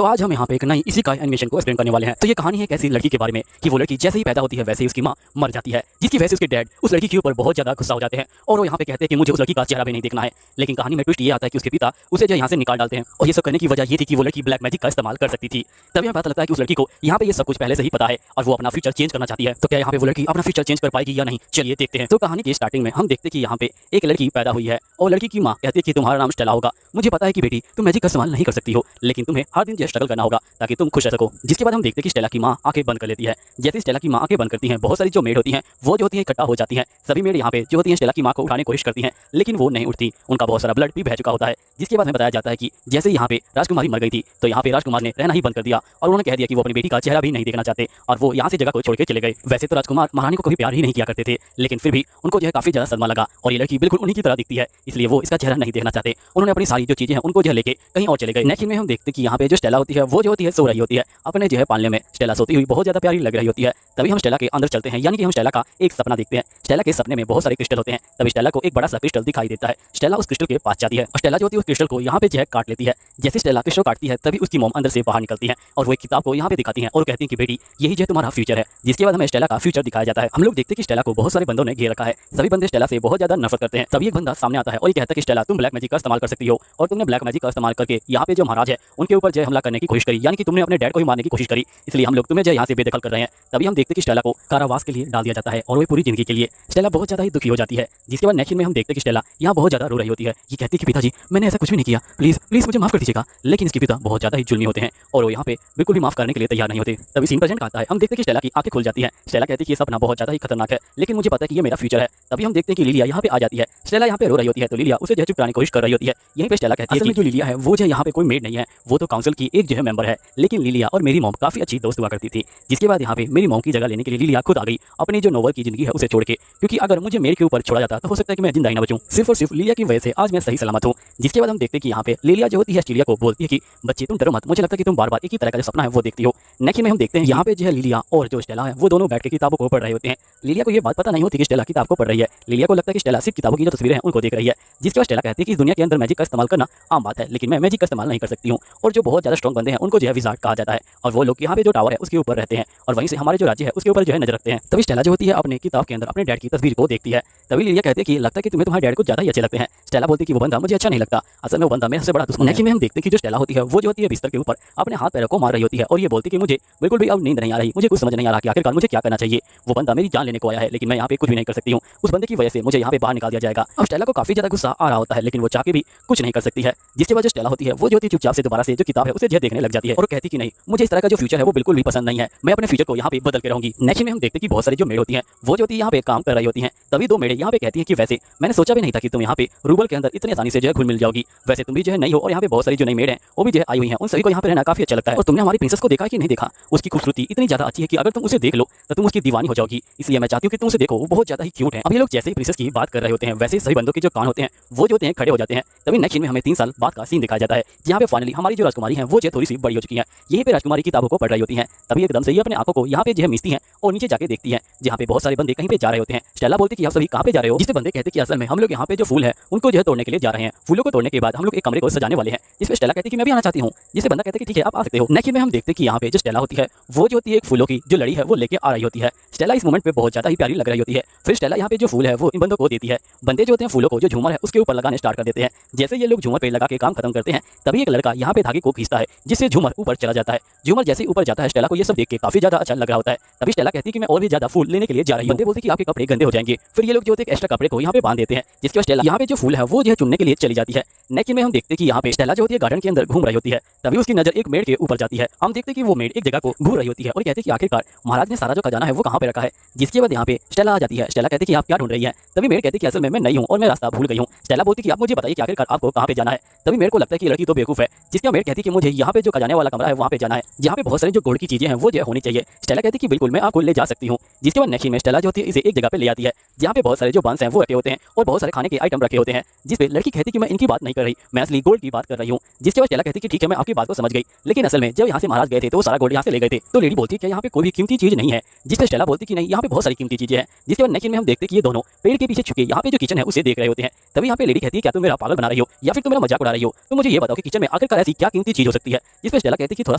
तो आज हम यहाँ पे एक नई इसी का एनिमेशन को एक्सप्लेन करने वाले हैं। तो ये कहानी है एक ऐसी लड़की के बारे में कि वो लड़की जैसे ही पैदा होती है वैसे ही उसकी माँ मर जाती है, जिसकी वजह से उसके डैड उस लड़की के ऊपर बहुत ज्यादा गुस्सा हो जाते हैं और वो यहाँ पे कहते हैं कि मुझे उस लड़की का चेहरा भी नहीं देखना है। लेकिन कहानी में ट्विस्ट ये आता है कि उसके पिता उसे जो यहाँ से निकाल डालते हैं और ये सब करने की वजह ये थी कि वो लड़की ब्लैक मैजिक का इस्तेमाल कर सकती थी। तभी हमें पता लगता है कि उस लड़की को यहाँ पे ये सब कुछ पहले से ही पता है और वो अपना फ्यूचर चेंज करना चाहती है। तो क्या यहाँ पे वो लड़की अपना फ्यूचर चेंज कर पाएगी या नहीं, चलिए देखते हैं। तो कहानी की स्टार्टिंग में हम देखते हैं कि यहाँ पे एक लड़की पैदा हुई है और लड़की की माँ कहती है कि तुम्हारा नाम स्टेला होगा। मुझे पता है कि बेटी तुम मैजिक का इस्तेमाल नहीं कर सकती हो, लेकिन तुम्हें हर दिन जो स्ट्रगल करना होगा ताकि तुम खुश रह सको। जिसके बाद हम देखते हैं कि स्टेला की माँ आंखें बंद कर लेती है। जैसे स्टेला की माँ आंखें बंद करती हैं, बहुत सारी जो मेड होती हैं वो जो होती हैं इकट्ठा हो जाती हैं। सभी मेड यहाँ पे जो होती हैं स्टेला की माँ को उठाने की कोशिश करती हैं, लेकिन वो नहीं उठती, उनका बहुत सारा ब्लड भी बह चुका होता है। जिसके बाद हमें बताया जाता है कि जैसे यहाँ पे राजकुमारी मर गई थी तो यहाँ पे राजकुमार ने रहना ही बंद कर दिया और उन्होंने कह दिया कि वो अपनी बेटी का चेहरा भी नहीं देखना चाहते और वो यहाँ से जगह को छोड़ के चले गए। वैसे तो राजकुमार महारानी को कभी प्यार ही नहीं किया करते थे, लेकिन फिर भी उनको जो है काफी ज्यादा सदमा लगा और ये लड़की बिल्कुल उन्हीं की तरह दिखती है, इसलिए वो इसका चेहरा नहीं देखना चाहते। उन्होंने अपनी सारी जो चीजें हैं उनको जो लेके कहीं और चले गए। नेक्स्ट में हम देखते कि यहाँ पे जो स्टेला होती है वो जो होती है सो रही होती है अपने जो है पालने में। स्टेला सोती हुई बहुत ज्यादा प्यारी लग रही होती है। तभी हम स्टेला के अंदर चलते हैं, यानी कि हम स्टेला का एक सपना देखते हैं। स्टेला के सपने में बहुत सारे क्रिस्टल होते हैं। तभी स्टेला को एक बड़ा सा क्रिस्टल दिखाई देता है। स्टेला उस क्रिस्टल के पास जाती है और स्टेला जो होती है उस क्रिस्टल को यहाँ पे जो है काट लेती है। जैसे स्टेला क्रिस्टल काटती है तभी उसकी मॉम अंदर से बाहर निकलती है और वो एक किताब को यहाँ पे दिखाती है और कहती है कि बेटी यही जो तुम्हारा फ्यूचर है। जिसके बाद हमें स्टेला का फ्यूचर दिखाया जाता है। हम लोग देखते हैं कि स्टेला को बहुत सारे बंदों ने घेर रखा है। सभी बंदे स्टेला से बहुत ज्यादा नफरत करते हैं। तभी एक बंदा सामने आता है और ये कहता है कि स्टेला तुम ब्लैक मैजिक का इस्तेमाल कर सकती हो और तुमने ब्लैक मैजिक का इस्तेमाल करके यहाँ पे जो महाराज है उनके ऊपर जो हमला करने की कोशिश करी, यानी कि तुमने अपने डैड को ही मारने की कोशिश करी, इसलिए हम लोग तुम्हें जो यहाँ से बेदखल कर रहे हैं। तभी हम देखते हैं कि स्टेला को कारावास के लिए डाल दिया जाता है और वो पूरी जिंदगी के लिए स्टेला बहुत ज्यादा ही दुखी हो जाती है। जिसके बाद नेक्स्ट में हम देखते हैं कि स्टेला यहाँ बहुत ज्यादा रो रही होती है। ये कहती है कि पिताजी मैंने ऐसा कुछ भी नहीं किया, प्लीज प्लीज मुझे माफ कर दीजिएगा। लेकिन इसके पिता बहुत ज्यादा ही जुल्मी होते हैं और वो यहाँ पे बिल्कुल भी माफ करने के लिए तैयार नहीं होते। तभी सीन प्रेजेंट आता है। हम देखते हैं कि स्टेला की आंखें खुल जाती है। स्टेला कहती है कि ये सपना बहुत ज्यादा ही खतरनाक है, लेकिन मुझे पता है कि ये मेरा फ्यूचर है। तभी हम देखते हैं कि लिलिया यहाँ पे आ जाती है। स्टेला यहाँ पे रो रही होती है तो लिलिया उसे जो चुप कराने की कोशिश कर रही होती है। यहीं पे स्टेला कहती है कि जो लिलिया है वो जो यहाँ पे कोई मेड नहीं है, वो तो काउंसिल की एक जो है मेंबर है। लेकिन लिलिया और मेरी मॉम काफी अच्छी दोस्त हुआ करती थी। जिसके बाद यहाँ पे मेरी मॉम की जगह लेने के लिए लिलिया खुद आ गई अपनी जो नोवेल की जिंदगी है उसे छोड़ के, क्योंकि अगर मुझे मेरे के ऊपर छोड़ा जाता तो हो सकता है कि मैं जिंदा ही ना बचूं। सिर्फ और सिर्फ लिलिया की वजह से आज मैं सही सलामत हूँ। जिसके बाद हम देखते हैं कि यहाँ पे लिलिया जो होती है लिलिया को बोलती है कि बच्चे तुम डरो मत, मुझे लगता है कि तुम बार बार एक ही तरह का जो सपना है वो देखती हो। नेक्स्ट में हम देखते हैं यहाँ पे जो है लिलिया और जो स्टेला है वो दोनों बैठ के किताबों को पढ़ रहे होते हैं। लिलिया को ये बात पता नहीं होती कि स्टेला किताब को पढ़ रही है। लिलिया को लगता है कि स्टेला सिर्फ किताबों की जो तस्वीरें हैं उनको देख रही है। जिसके बाद स्टेला कहती है कि इस दुनिया के अंदर मैजिक का इस्तेमाल करना आम बात है, लेकिन मैं मैजिक का इस्तेमाल नहीं कर सकती हूँ। और जो बहुत ज्यादा स्ट्रॉन्ग बंदे हैं उनको जो है विजार्ड कहा जाता है और वो लोग यहाँ पे जो टावर है उसके ऊपर रहते हैं और वहीं से हमारे जो राज्य है उसके ऊपर जो है नजर रखते हैं। तभी स्टेला जो होती है अपने किताब के अंदर अपने डैड की तस्वीर को देखती है। तभी लिलिया कहती है कि लगता है कि तुम्हें तुम्हारे डैड को ज्यादा ही अच्छे लगते हैं। स्टेला बोलती है कि वो बंदा मुझे अच्छा नहीं लगता, असल में वो बंदा मेरे से बड़ा दुश्मन है। में हम देखते हैं कि जो स्टेला होती है वो जो होती है बिस्तर के ऊपर अपने हाथ पैरों को मार रही होती है और ये बोलती है कि मुझे बिल्कुल भी अब नींद नहीं आ रही, मुझे कुछ समझ नहीं आ रहा कि आखिरकार मुझे क्या करना चाहिए। वो बंदा मेरी जान लेने को आया है लेकिन मैं यहाँ पे कुछ भी नहीं कर सकती हूँ। उस बंदे की वजह से मुझे यहाँ पे बाहर निकाल दिया जाएगा। अब स्टेला को काफी ज्यादा गुस्सा आ रहा होता है लेकिन वो चाह के भी कुछ नहीं कर सकती है। जिसके बाद जो स्टेला होती है वो जो होती है चुपचाप से दोबारा से जो किताब है उसे जो देखने लग जाती है और कहती कि नहीं, मुझे इस तरह का जो फ्यूचर है वो बिल्कुल भी पसंद नहीं है, मैं अपने फ्यूचर को यहाँ पे बदल के रहूंगी। नेक्स्ट में हम देखते हैं कि बहुत सारी जो मेड होती हैं वो जो होती है यहाँ पे काम कर रही होती हैं। तभी दो मेड यहाँ पे कहती है कि वैसे मैंने सोचा भी नहीं था कि तुम यहाँ पे रूबल के अंदर इतनी आसानी से जो है घुल मिल जाओगी। वैसे तुम भी जो है नहीं हो और यहाँ पे बहुत सारी जो नई मेड है वो भी जो है आई हुई है, उन सभी को यहाँ पे रहना काफी अच्छा लगता है। और तुमने हमारी प्रिंसेस को देखा कि नहीं देखा, उसकी खूबसूरती इतनी ज्यादा अच्छी है कि अगर तुम उसे देख लो तो तुम उसकी दीवानी हो जाओगी, इसलिए मैं चाहती हूँ कि तुम उसे देखो, वो बहुत ज्यादा ही क्यूट है। अब ये लोग जैसे ही प्रिंसेस की बात कर रहे होते हैं वैसे ही सभी बंदों के जो कान होते हैं वो जो होते हैं खड़े हो जाते हैं। तभी नेक्स्ट सीन में हमें 3 साल बाद का सीन दिखाया जाता है जहाँ पे फाइनली हमारी जो राजकुमारी है वो जो थोड़ी सी बड़ी हो चुकी है। यहीं पे राजकुमारी किताबों को पढ़ रही होती है। तभी एकदम से ये अपने आंखों को यहाँ पे जो है मिचती है और नीचे जाके देखती है जहाँ पे बहुत सारे बंदे कहीं पे जा रहे होते हैं। स्टेला बोलती कि आप सभी कहाँ पे जा रहे हो, जिससे बंदे कहते कि असल में हम लोग यहाँ पे जो फूल है उनको जो है तोड़ने के लिए जा रहे हैं। फूलों को तोड़ने के बाद हम लोग एक कमरे को सजाने वाले हैं, जिसपे स्टेला कहती कि मैं भी आना चाहती हूँ। जिससे बंदा कहते कि ठीक है आप आ सकते हो। नेक्स्ट में हम देखते कि यहाँ पे जो स्टेला होती है वो जो होती है एक फूलों की जो लड़ी है वो लेके आ रही होती है। स्टेला इस मोमेंट पे बहुत ज्यादा ही प्यारी लग रही होती है। फिर स्टेला यहाँ पे जो फूल है वो इन बंदों को देती है। बंदे जो होते हैं फूलों को जो झूमर है उसके ऊपर लगाने स्टार्ट कर देते हैं। जैसे ये लोग झूमर पे लगा के काम खत्म करते हैं तभी एक लड़का यहाँ पे धागे को खींचता है जिससे झूमर ऊपर चला जाता है। झूमर जैसे ऊपर जाता है स्टेला को ये सब देख के काफी ज्यादा अच्छा लग रहा होता है। तभी स्टेला कहती है कि मैं और भी ज्यादा फूल लेने के लिए जा रही हूँ। बंदे बोलते कि आपके कपड़े गंदे हो जाएंगे। फिर ये लोग जो होते हैं एक्स्ट्रा कपड़े को यहाँ पे बांध देते हैं, जिसके बाद स्टेला यहाँ पे जो फूल है वो जो है चुनने के लिए चली जाती है। नेक्स्ट में हम देखते हैं कि यहाँ पे स्टेला जो होती है गार्डन के अंदर घूम रही होती है। तभी उसकी नजर एक मेड के ऊपर जाती है। हम देखते हैं कि वो मेड एक जगह को घूम रही होती है और कहती है कि आखिरकार महाराज ने सारा जो खजाना है वो कहाँ पे रखा है। जिसके बाद यहाँ पे स्टेला आ जाती है। स्टेला कहती है कि आप क्या ढूंढ रही है। तभी मेड कहती है कि असल में मैं नहीं हूँ और मैं रास्ता भूल गई हूँ। स्टेला बोलती है कि आप मुझे बताइए कि आखिरकार आपको कहाँ पे जाना है। तभी मेरे को लगता है कि लड़की तो बेवकूफ है। जिसका मेड कहती है कि मुझे यहाँ पे जो खजाने वाला कमरा है वहाँ पे जाना है जहाँ पे बहुत सारी जो गोल्ड की चीजें हैं वो जो होनी चाहिए। स्टेला कहती है कि बिल्कुल मैं आपको ले जा सकती हूँ। जिसके बाद नेक्स्ट में स्टेला जो होती है इसे एक जगह पे ले आती है जहाँ पे बहुत सारे जो बंस हैं वो रखे होते हैं और बहुत सारे खाने के आइटम रखे होते हैं। जिस पे लड़की कहती है कि मैं इनकी बात नहीं कर रही, मैं असली गोल्ड की बात कर रही हूँ। जिसके बाद स्टेला कहती है कि ठीक है मैं आपकी बात को समझ गई, लेकिन असल में जब यहाँ से महाराज गए थे तो सारा गोल्ड यहाँ से ले गए थे। तो लेडी बोलती है कि यहाँ पे कोई भी कीमती चीज नहीं है। जिसपे स्टेला बोलती कि नहीं यहाँ पे बहुत सारी कीमती चीजें हैं। जिसके बाद नेक्स्ट में हम देखते कि ये दोनों पेड़ के पीछे छुपके यहाँ पे जो किचन है उसे देख रहे होते हैं। तभी यहाँ पे लेडी कहती है क्या तुम मेरा पागल बना रही हो या फिर तुम मेरा मजाक उड़ा रही हो, तो मुझे ये बताओ कि किचन में आखिरकार ऐसी क्या कीमती चीज हो सकती है। होती है, जिस पर स्टेला कहती है कि थोड़ा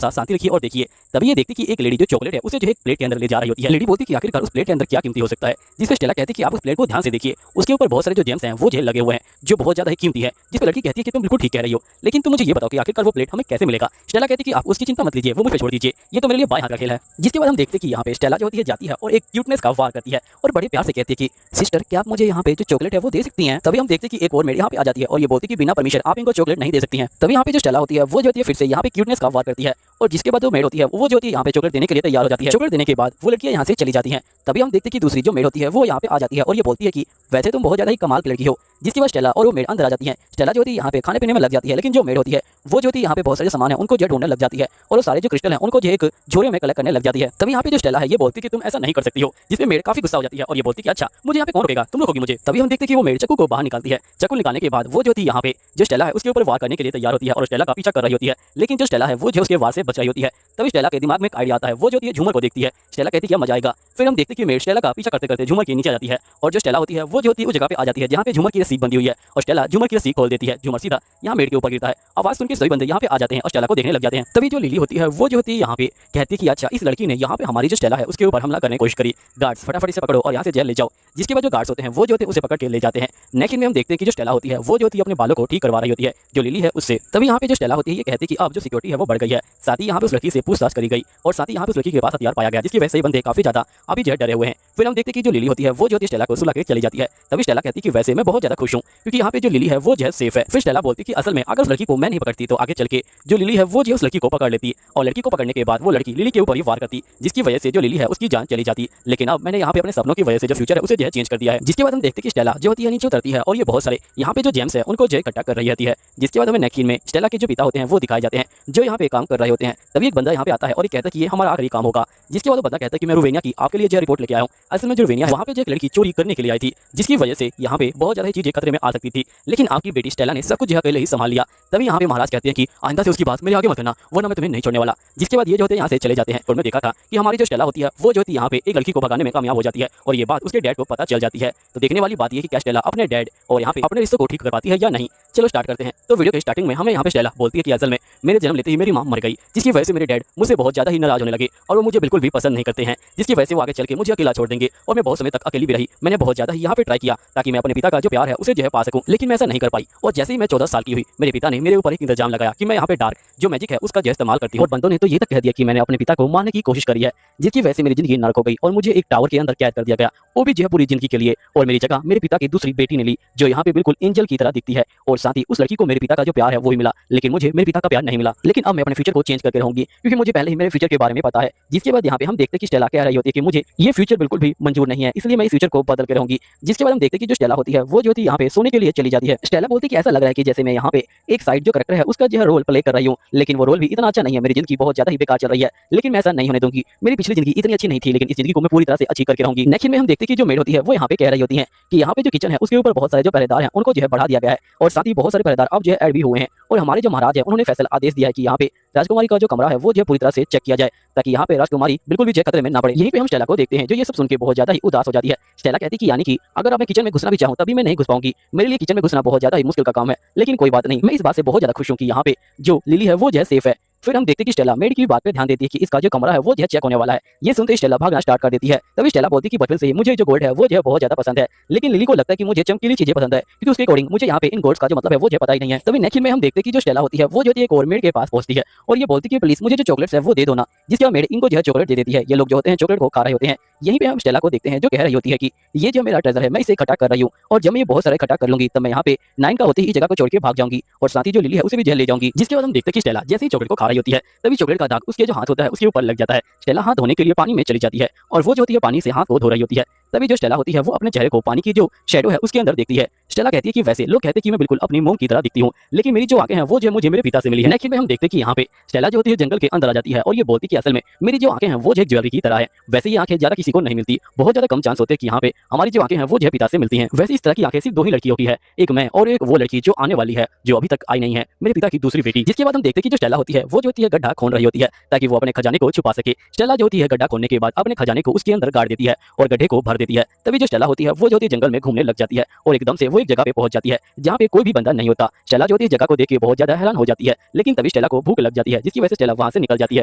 सा शांति रखिए और देखिए। तभी ये देखती कि एक लेडी जो चॉकलेट है उसे जो है एक प्लेट के अंदर ले जा रही होती है। लेडी बोलती कि आखिरकार उस प्लेट के अंदर क्या कीमती हो सकता है, जिस पर स्टेला कहती है कि आप उस प्लेट को ध्यान से देखिए, उसके ऊपर बहुत सारे जो जेम्स हैं वो जो लगे हुए हैं जो बहुत ज्यादा ही कीमती है। जिस पर लड़की कहती है कि तुम बिल्कुल ठीक कह रही हो, लेकिन तुम मुझे ये बताओ कि आखिरकार वो प्लेट हमें कैसे मिलेगा। स्टेला कहती है कि आप उसकी चिंता मत लीजिए, वो मुझे छोड़ दीजिए, ये तो मेरे लिए बाएं हाथ का खेल है। जिसके बाद हम देखते हैं कि यहाँ पे स्टेला जो होती है जाती है और एक क्यूटनेस का वार करती है और बड़े प्यार से कहती है कि सिस्टर क्या आप मुझे यहाँ पे जो चॉकलेट है वो दे सकती हैं। तभी हम देखते हैं कि एक और मेड यहाँ पे आ जाती है और ये बोलती है कि बिना परमिशन आप इनको चॉकलेट नहीं दे सकती हैं। तभी यहाँ पे जो स्टेला होती है वो जो होती है फिर से यहाँ पे क्यूटनेस का वार करती है और जिसके बाद जो मेड होती है वो जो होती है यहाँ पे चॉकलेट देने के लिए तैयार हो जाती है। चॉकलेट देने के बाद वो लड़कियां यहाँ से चली जाती हैं। तभी हम देखते हैं कि दूसरी जो मेड होती है वो यहाँ पे आ जाती है और ये बोलती है कि वैसे तुम बहुत ज्यादा ही कमाल की लड़की हो। जिसके बाद स्टेला और वो मेड अंदर आ जाती है। स्टेला जो होती है यहाँ पे खाने पीने में लग जाती है, लेकिन जो मेड होती है वो जो होती है यहाँ पे बहुत सारे सामान है उनको जो ढूंढने लग जाती है और वो सारे जो क्रिस्टल है उनको जो एक झोरे में कलेक्ट करने लग जाती है। तभी यहाँ पे जो स्टेला है ये बोलती है कि तुम ऐसा नहीं कर सकती हो, जिसमें मेड काफी गुस्सा हो जाती है और ये बोलती है कि अच्छा मुझे यहाँ पे कौन रोकेगा, तुम रोकोगी मुझे। तभी हम देखते हैं कि वो मेड चक्कू को बाहर निकालती है। चक्कू निकालने के बाद वो जो होती है यहाँ पे जो स्टेला है उसके ऊपर वार करने के लिए तैयार होती है और स्टेला का पीछा कर रही होती है, लेकिन जो स्टेला है वो जो उसके वार से बच रही होती है। तभी स्टेला के दिमाग में एक आइडिया आता है, वो जो होती है झूमर को देखती है। स्टेला कहती है क्या मजा आएगा। फिर हम देखते हैं कि मेड स्टेला का पीछा करते करते झूमर के नीचे आ जाती है और जो स्टेला होती है वो जो होती है उस जगह पे आ जाती है जहाँ पे झूमर की रस्सी बंधी हुई है और स्टेला झूमर की रस्सी खोल देती है। झूमर सीधा यहाँ मेड के ऊपर गिरता है। आवाज सुन के सभी बंदे यहाँ पे आ जाते हैं और स्टेला को देखने लग जाते हैं। तभी जो लिली होती है वो जो होती है यहाँ पे कहती है कि अच्छा इस लड़की ने यहाँ पे हमारी जो स्टेला है उसके ऊपर हमला करने की कोशिश करी, गार्ड्स फटाफट से पकड़ो और यहाँ से जेल ले जाओ। जिसके बाद जो गार्ड्स होते हैं वो जो होते हैं उसे पकड़ के ले जाते हैं। नेक्स्ट में हम देखते हैं कि जो स्टेला होती है वो जो होती है अपने बालों को ठीक करवा रही होती है जो लिली है उससे। तभी यहाँ पे जो स्टेला होती है ये कहती है कि अब जो सिक्योरिटी है वो बढ़ गई है, साथ ही यहाँ पे उस लड़की से पूछताछ करी गई और साथ ही यहाँ पे उस लड़की के पास हथियार पाया गया, जिसकी वजह से बंदे काफी ज्यादा अभी जो डरे हुए हैं। फिर हम देखते हैं कि जो लिली होती है वो जो होती है स्टेला को सुला के चली जाती है। तभी स्टेला कहती है कि वैसे मैं बहुत ज्यादा खुश हूँ क्योंकि यहाँ पे जो लिली है वो जो है सेफ है। फिर स्टेला बोलती है कि असल में अगर उस लड़की को मैं नहीं पकड़ती तो आगे चल के जो लिली है वो जो उस लड़की को पकड़ लेती और लड़की को पकड़ने के बाद वो लड़की लिली के ऊपर ही वार करती, जिसकी वजह से जो लिली है उसकी जान चली जाती। लेकिन अब मैंने यहाँ पे अपने सपनों की वजह से जो फ्यूचर है उसे जो है चेंज कर दिया है। जिसके बाद हम देखते हैं कि स्टेला जो होती है नीचे उतरती है और ये बहुत सारे यहाँ पे जो जेम्स है उनको जो है इकट्ठा कर रही होती है। जिसके बाद हमें नेक्स्ट में स्टेला के जो पिता होते हैं वो दिखाए जाते हैं जो यहाँ पे काम कर रहे होते हैं। तभी एक बंदा यहाँ पे आता है और ये कहता है कि ये हमारा आखिरी काम होगा। जिसके बाद वो बंदा कहता है कि मैं रुवेनिया की आपके लिए जो रिपोर्ट लेके आया हूँ। असल में जो रुवेनिया है वहाँ पे जो एक लड़की चोरी करने के लिए आई थी, जिसकी वजह से यहाँ पे बहुत ज्यादा चीजें खतरे में आ सकती थी, लेकिन आपकी बेटी स्टेला ने सब कुछ जो है पहले ही संभाल लिया। तभी यहाँ पे महाराज कहते हैं कि आइंदा से उसकी बात मेरे आगे मत करना वरना मैं तुम्हें नहीं छोड़ने वाला। जिसके बाद ये जो होते हैं यहाँ से चले जाते हैं और मैं देखा था कि हमारी जो स्टेला होती है वो जो होती है यहाँ पे एक लड़की को भगाने में कामयाब हो जाती है और ये बात उसके डैड को पता चल जाती है। तो देखने वाली बात ये है कि क्या स्टेला अपने डैड और यहाँ पे अपने रिश्तों को ठीक कर पाती है या नहीं। चलो स्टार्ट करते हैं। तो वीडियो के स्टार्टिंग में हमें यहाँ पे स्टेला बोलती है कि असल में मेरे जन्म लेते ही मेरी मां मर गई, जिसकी वजह से मेरे डैड मुझसे बहुत ज्यादा ही नाराज होने लगे और वो मुझे बिल्कुल भी पसंद नहीं करते हैं, जिसकी वजह से वो आगे चल के मुझे अकेला छोड़ देंगे और मैं बहुत समय तक अकेली भी रही। मैंने बहुत ज्यादा ही यहाँ पे ट्राई किया ताकि मैं अपने पिता का जो प्यार है उसे जो है पा सकूं, लेकिन मैं ऐसा नहीं कर पाई। और जैसे ही मैं 14 साल की हुई मेरे पिता ने मेरे ऊपर एक इंतजाम लगाया कि मैं यहाँ पे डार्क जो मैजिक है उसका जो इस्तेमाल करती हूँ और बंदों ने तो ये तक कह दिया कि मैंने अपने पिता को मारने की कोशिश करी है, जिसकी वजह से मेरी जिंदगी नरक हो गई और मुझे एक टावर के अंदर कैद कर दिया गया, वो भी जो है पूरी जिंदगी के लिए। और मेरी जगह मेरे पिता की दूसरी बेटी ने ली जो यहाँ पे बिल्कुल एंजल की तरह दिखती है और साथ ही उस लड़की को मेरे पिता का जो प्यार है वो ही मिला, लेकिन मुझे मेरे पिता का प्यार नहीं मिला। लेकिन अब मैं अपने फ्यूचर को चेंज करके रहूंगी क्योंकि मुझे पहले ही मेरे फ्यूचर के बारे में पता है। जिसके बाद यहाँ पे हम देखते हैं कि स्टेला कह रही होती है कि मुझे ये फ्यूचर बिल्कुल भी मंजूर नहीं है, इसलिए मैं इस फ्यूचर को बदल के रहूंगी। जिसके बाद हम देखते हैं कि जो स्टेला होती है वो जो होती है यहाँ पे सोने के लिए चली जाती है। स्टेला बोलती है कि ऐसा लग रहा है कि जैसे मैं यहाँ पे एक साइड जो कैरेक्टर है उसका जो है रोल प्ले कर रही हूँ, लेकिन वो रोल भी इतना अच्छा नहीं है, मेरी जिंदगी बहुत ज्यादा ही बेकार चल रही है, लेकिन मैं ऐसा नहीं होने दूंगी। मेरी पिछली जिंदगी इतनी अच्छी नहीं थी, लेकिन इस जिंदगी को मैं पूरी तरह से अच्छी करके रहूंगी। नेक्स्ट में हम देखते हैं कि जो मेड होती है वो यहाँ पे कह रही होती है कि यहाँ पे जो किचन है उसके ऊपर बहुत सारे जो पहरेदार हैं उनको जो है बढ़ा दिया गया है और साथ ही बहुत सारे पहरेदार अब जो है ऐड भी हुए हैं और हमारे जो महाराज है उन्होंने फैसला आदेश दिया है कि यहाँ पे राजकुमारी का जो कमरा है वो जो पूरी तरह से चेक किया जाए ताकि यहाँ पे राजकुमारी बिल्कुल भी खतरे में ना पड़े। यहीं पे हम स्टेला को देखते हैं जो ये सब सुन के बहुत ज्यादा ही उदास हो जाती है। स्टेला कहती कि यानी कि अगर मैं किचन में घुसना भी चाहूँ तभी मैं नहीं घुस पाऊंगी, मेरे लिए किचन में घुसना बहुत ज्यादा ही मुश्किल का काम है, लेकिन कोई बात नहीं, मैं इस बात से बहुत ज्यादा खुश हूँ कि यहाँ पे जो लिली है वो जो है सेफ है। फिर हम देखते हैं कि स्टेला मेड की बात पे ध्यान देती है कि इसका जो कमरा है वो जो है चेक होने वाला है। ये सुनते ही स्टेला भागना स्टार्ट कर देती है। तभी स्टेला बोलती है कि बचपन से ही मुझे जो गोल्ड है वो जो है बहुत ज्यादा पसंद है, लेकिन लिली को लगता है कि मुझे चमकीली चीजें पसंद है क्योंकि उसके अकॉर्डिंग मुझे यहाँ पे इन गोल्ड्स का जो मतलब है वो जो पता ही नहीं है। तभी नेक्स्ट में हम देखते हैं कि जो स्टेला होती है वो जो एक और मेड के पास पहुंचती है और ये बोलती है कि प्लीज मुझे जो चॉकलेट्स है वो दे दो ना, जिसके बाद मेड इनको जो है चॉकलेट दे देती है। ये लोग जो होते हैं चॉकलेट को खा रहे होते हैं। यहीं पे हम स्टेला को देखते हैं जो कह रही होती है कि ये जो मेरा ट्रेजर है मैं इसे इकट्ठा कर रही हूँ और जब मैं ये बहुत सारे इकट्ठा कर लूंगी तब मैं यहाँ पे 9 का होते ही जगह को छोड़ के भाग जाऊंगी और साथ ही जो लिली है उसे भी जेल ले जाऊंगी। जिसके बाद हम देखते हैं कि स्टेला जैसे ही चॉकलेट को खा रही होती है तभी चॉकलेट का दाग उसके जो हाथ होता है उसके ऊपर लग जाता है। स्टेला हाथ धोने के लिए पानी में चली जाती है और वो जो होती है पानी से हाथ को धो रही होती है। तभी जो स्टेला होती है वो अपने चेहरे को पानी की जो शैडो है उसके अंदर देखती है। स्टेला कहती है कि वैसे लोग कहते हैं कि मैं बिल्कुल अपनी मोम की तरह दिखती हूँ, लेकिन मेरी जो आंखें हैं वो जो मुझे मेरे पिता से मिली है। नेक्स्ट में हम देखते हैं कि यहाँ पे स्टेला जो होती है जंगल के अंदर आ जाती है और ये बोलती है कि असल में मेरी जो आंखें हैं वो जो एक ज्वेलरी की तरह है। वैसे ये आंखें ज्यादा किसी को नहीं मिलती, बहुत ज्यादा कम चांस होते हैं कि यहाँ पे हमारी जो आंखें हैं वो जो है पिता से मिलती हैं। वैसे इस तरह की आंखें सिर्फ 2 ही लड़कियों की है, एक मैं और एक वो लड़की जो आने वाली है जो अभी तक आई नहीं है, मेरे पिता की दूसरी बेटी। जिसके बाद हम देखते हैं कि जो स्टेला होती है वो जो होती है गड्ढा खोल रही होती है ताकि वो अपने खजाने को छुपा सके। स्टेला जो होती है गड्ढा खोलने के बाद अपने खजाने को उसके अंदर गाड़ देती है और गड्ढे को भर देती है। तभी जो स्टेला होती है वो जो होती है जंगल में घूमने लग जाती है और एकदम से वो एक जगह पे पहुंच जाती है जहाँ पे कोई भी बंदा नहीं होता। स्टेला जो होती है जगह को देख के बहुत ज्यादा हैरान हो जाती है, लेकिन तभी स्टेला को भूख लग जाती है जिसकी वजह से स्टेला वहां से निकल जाती है।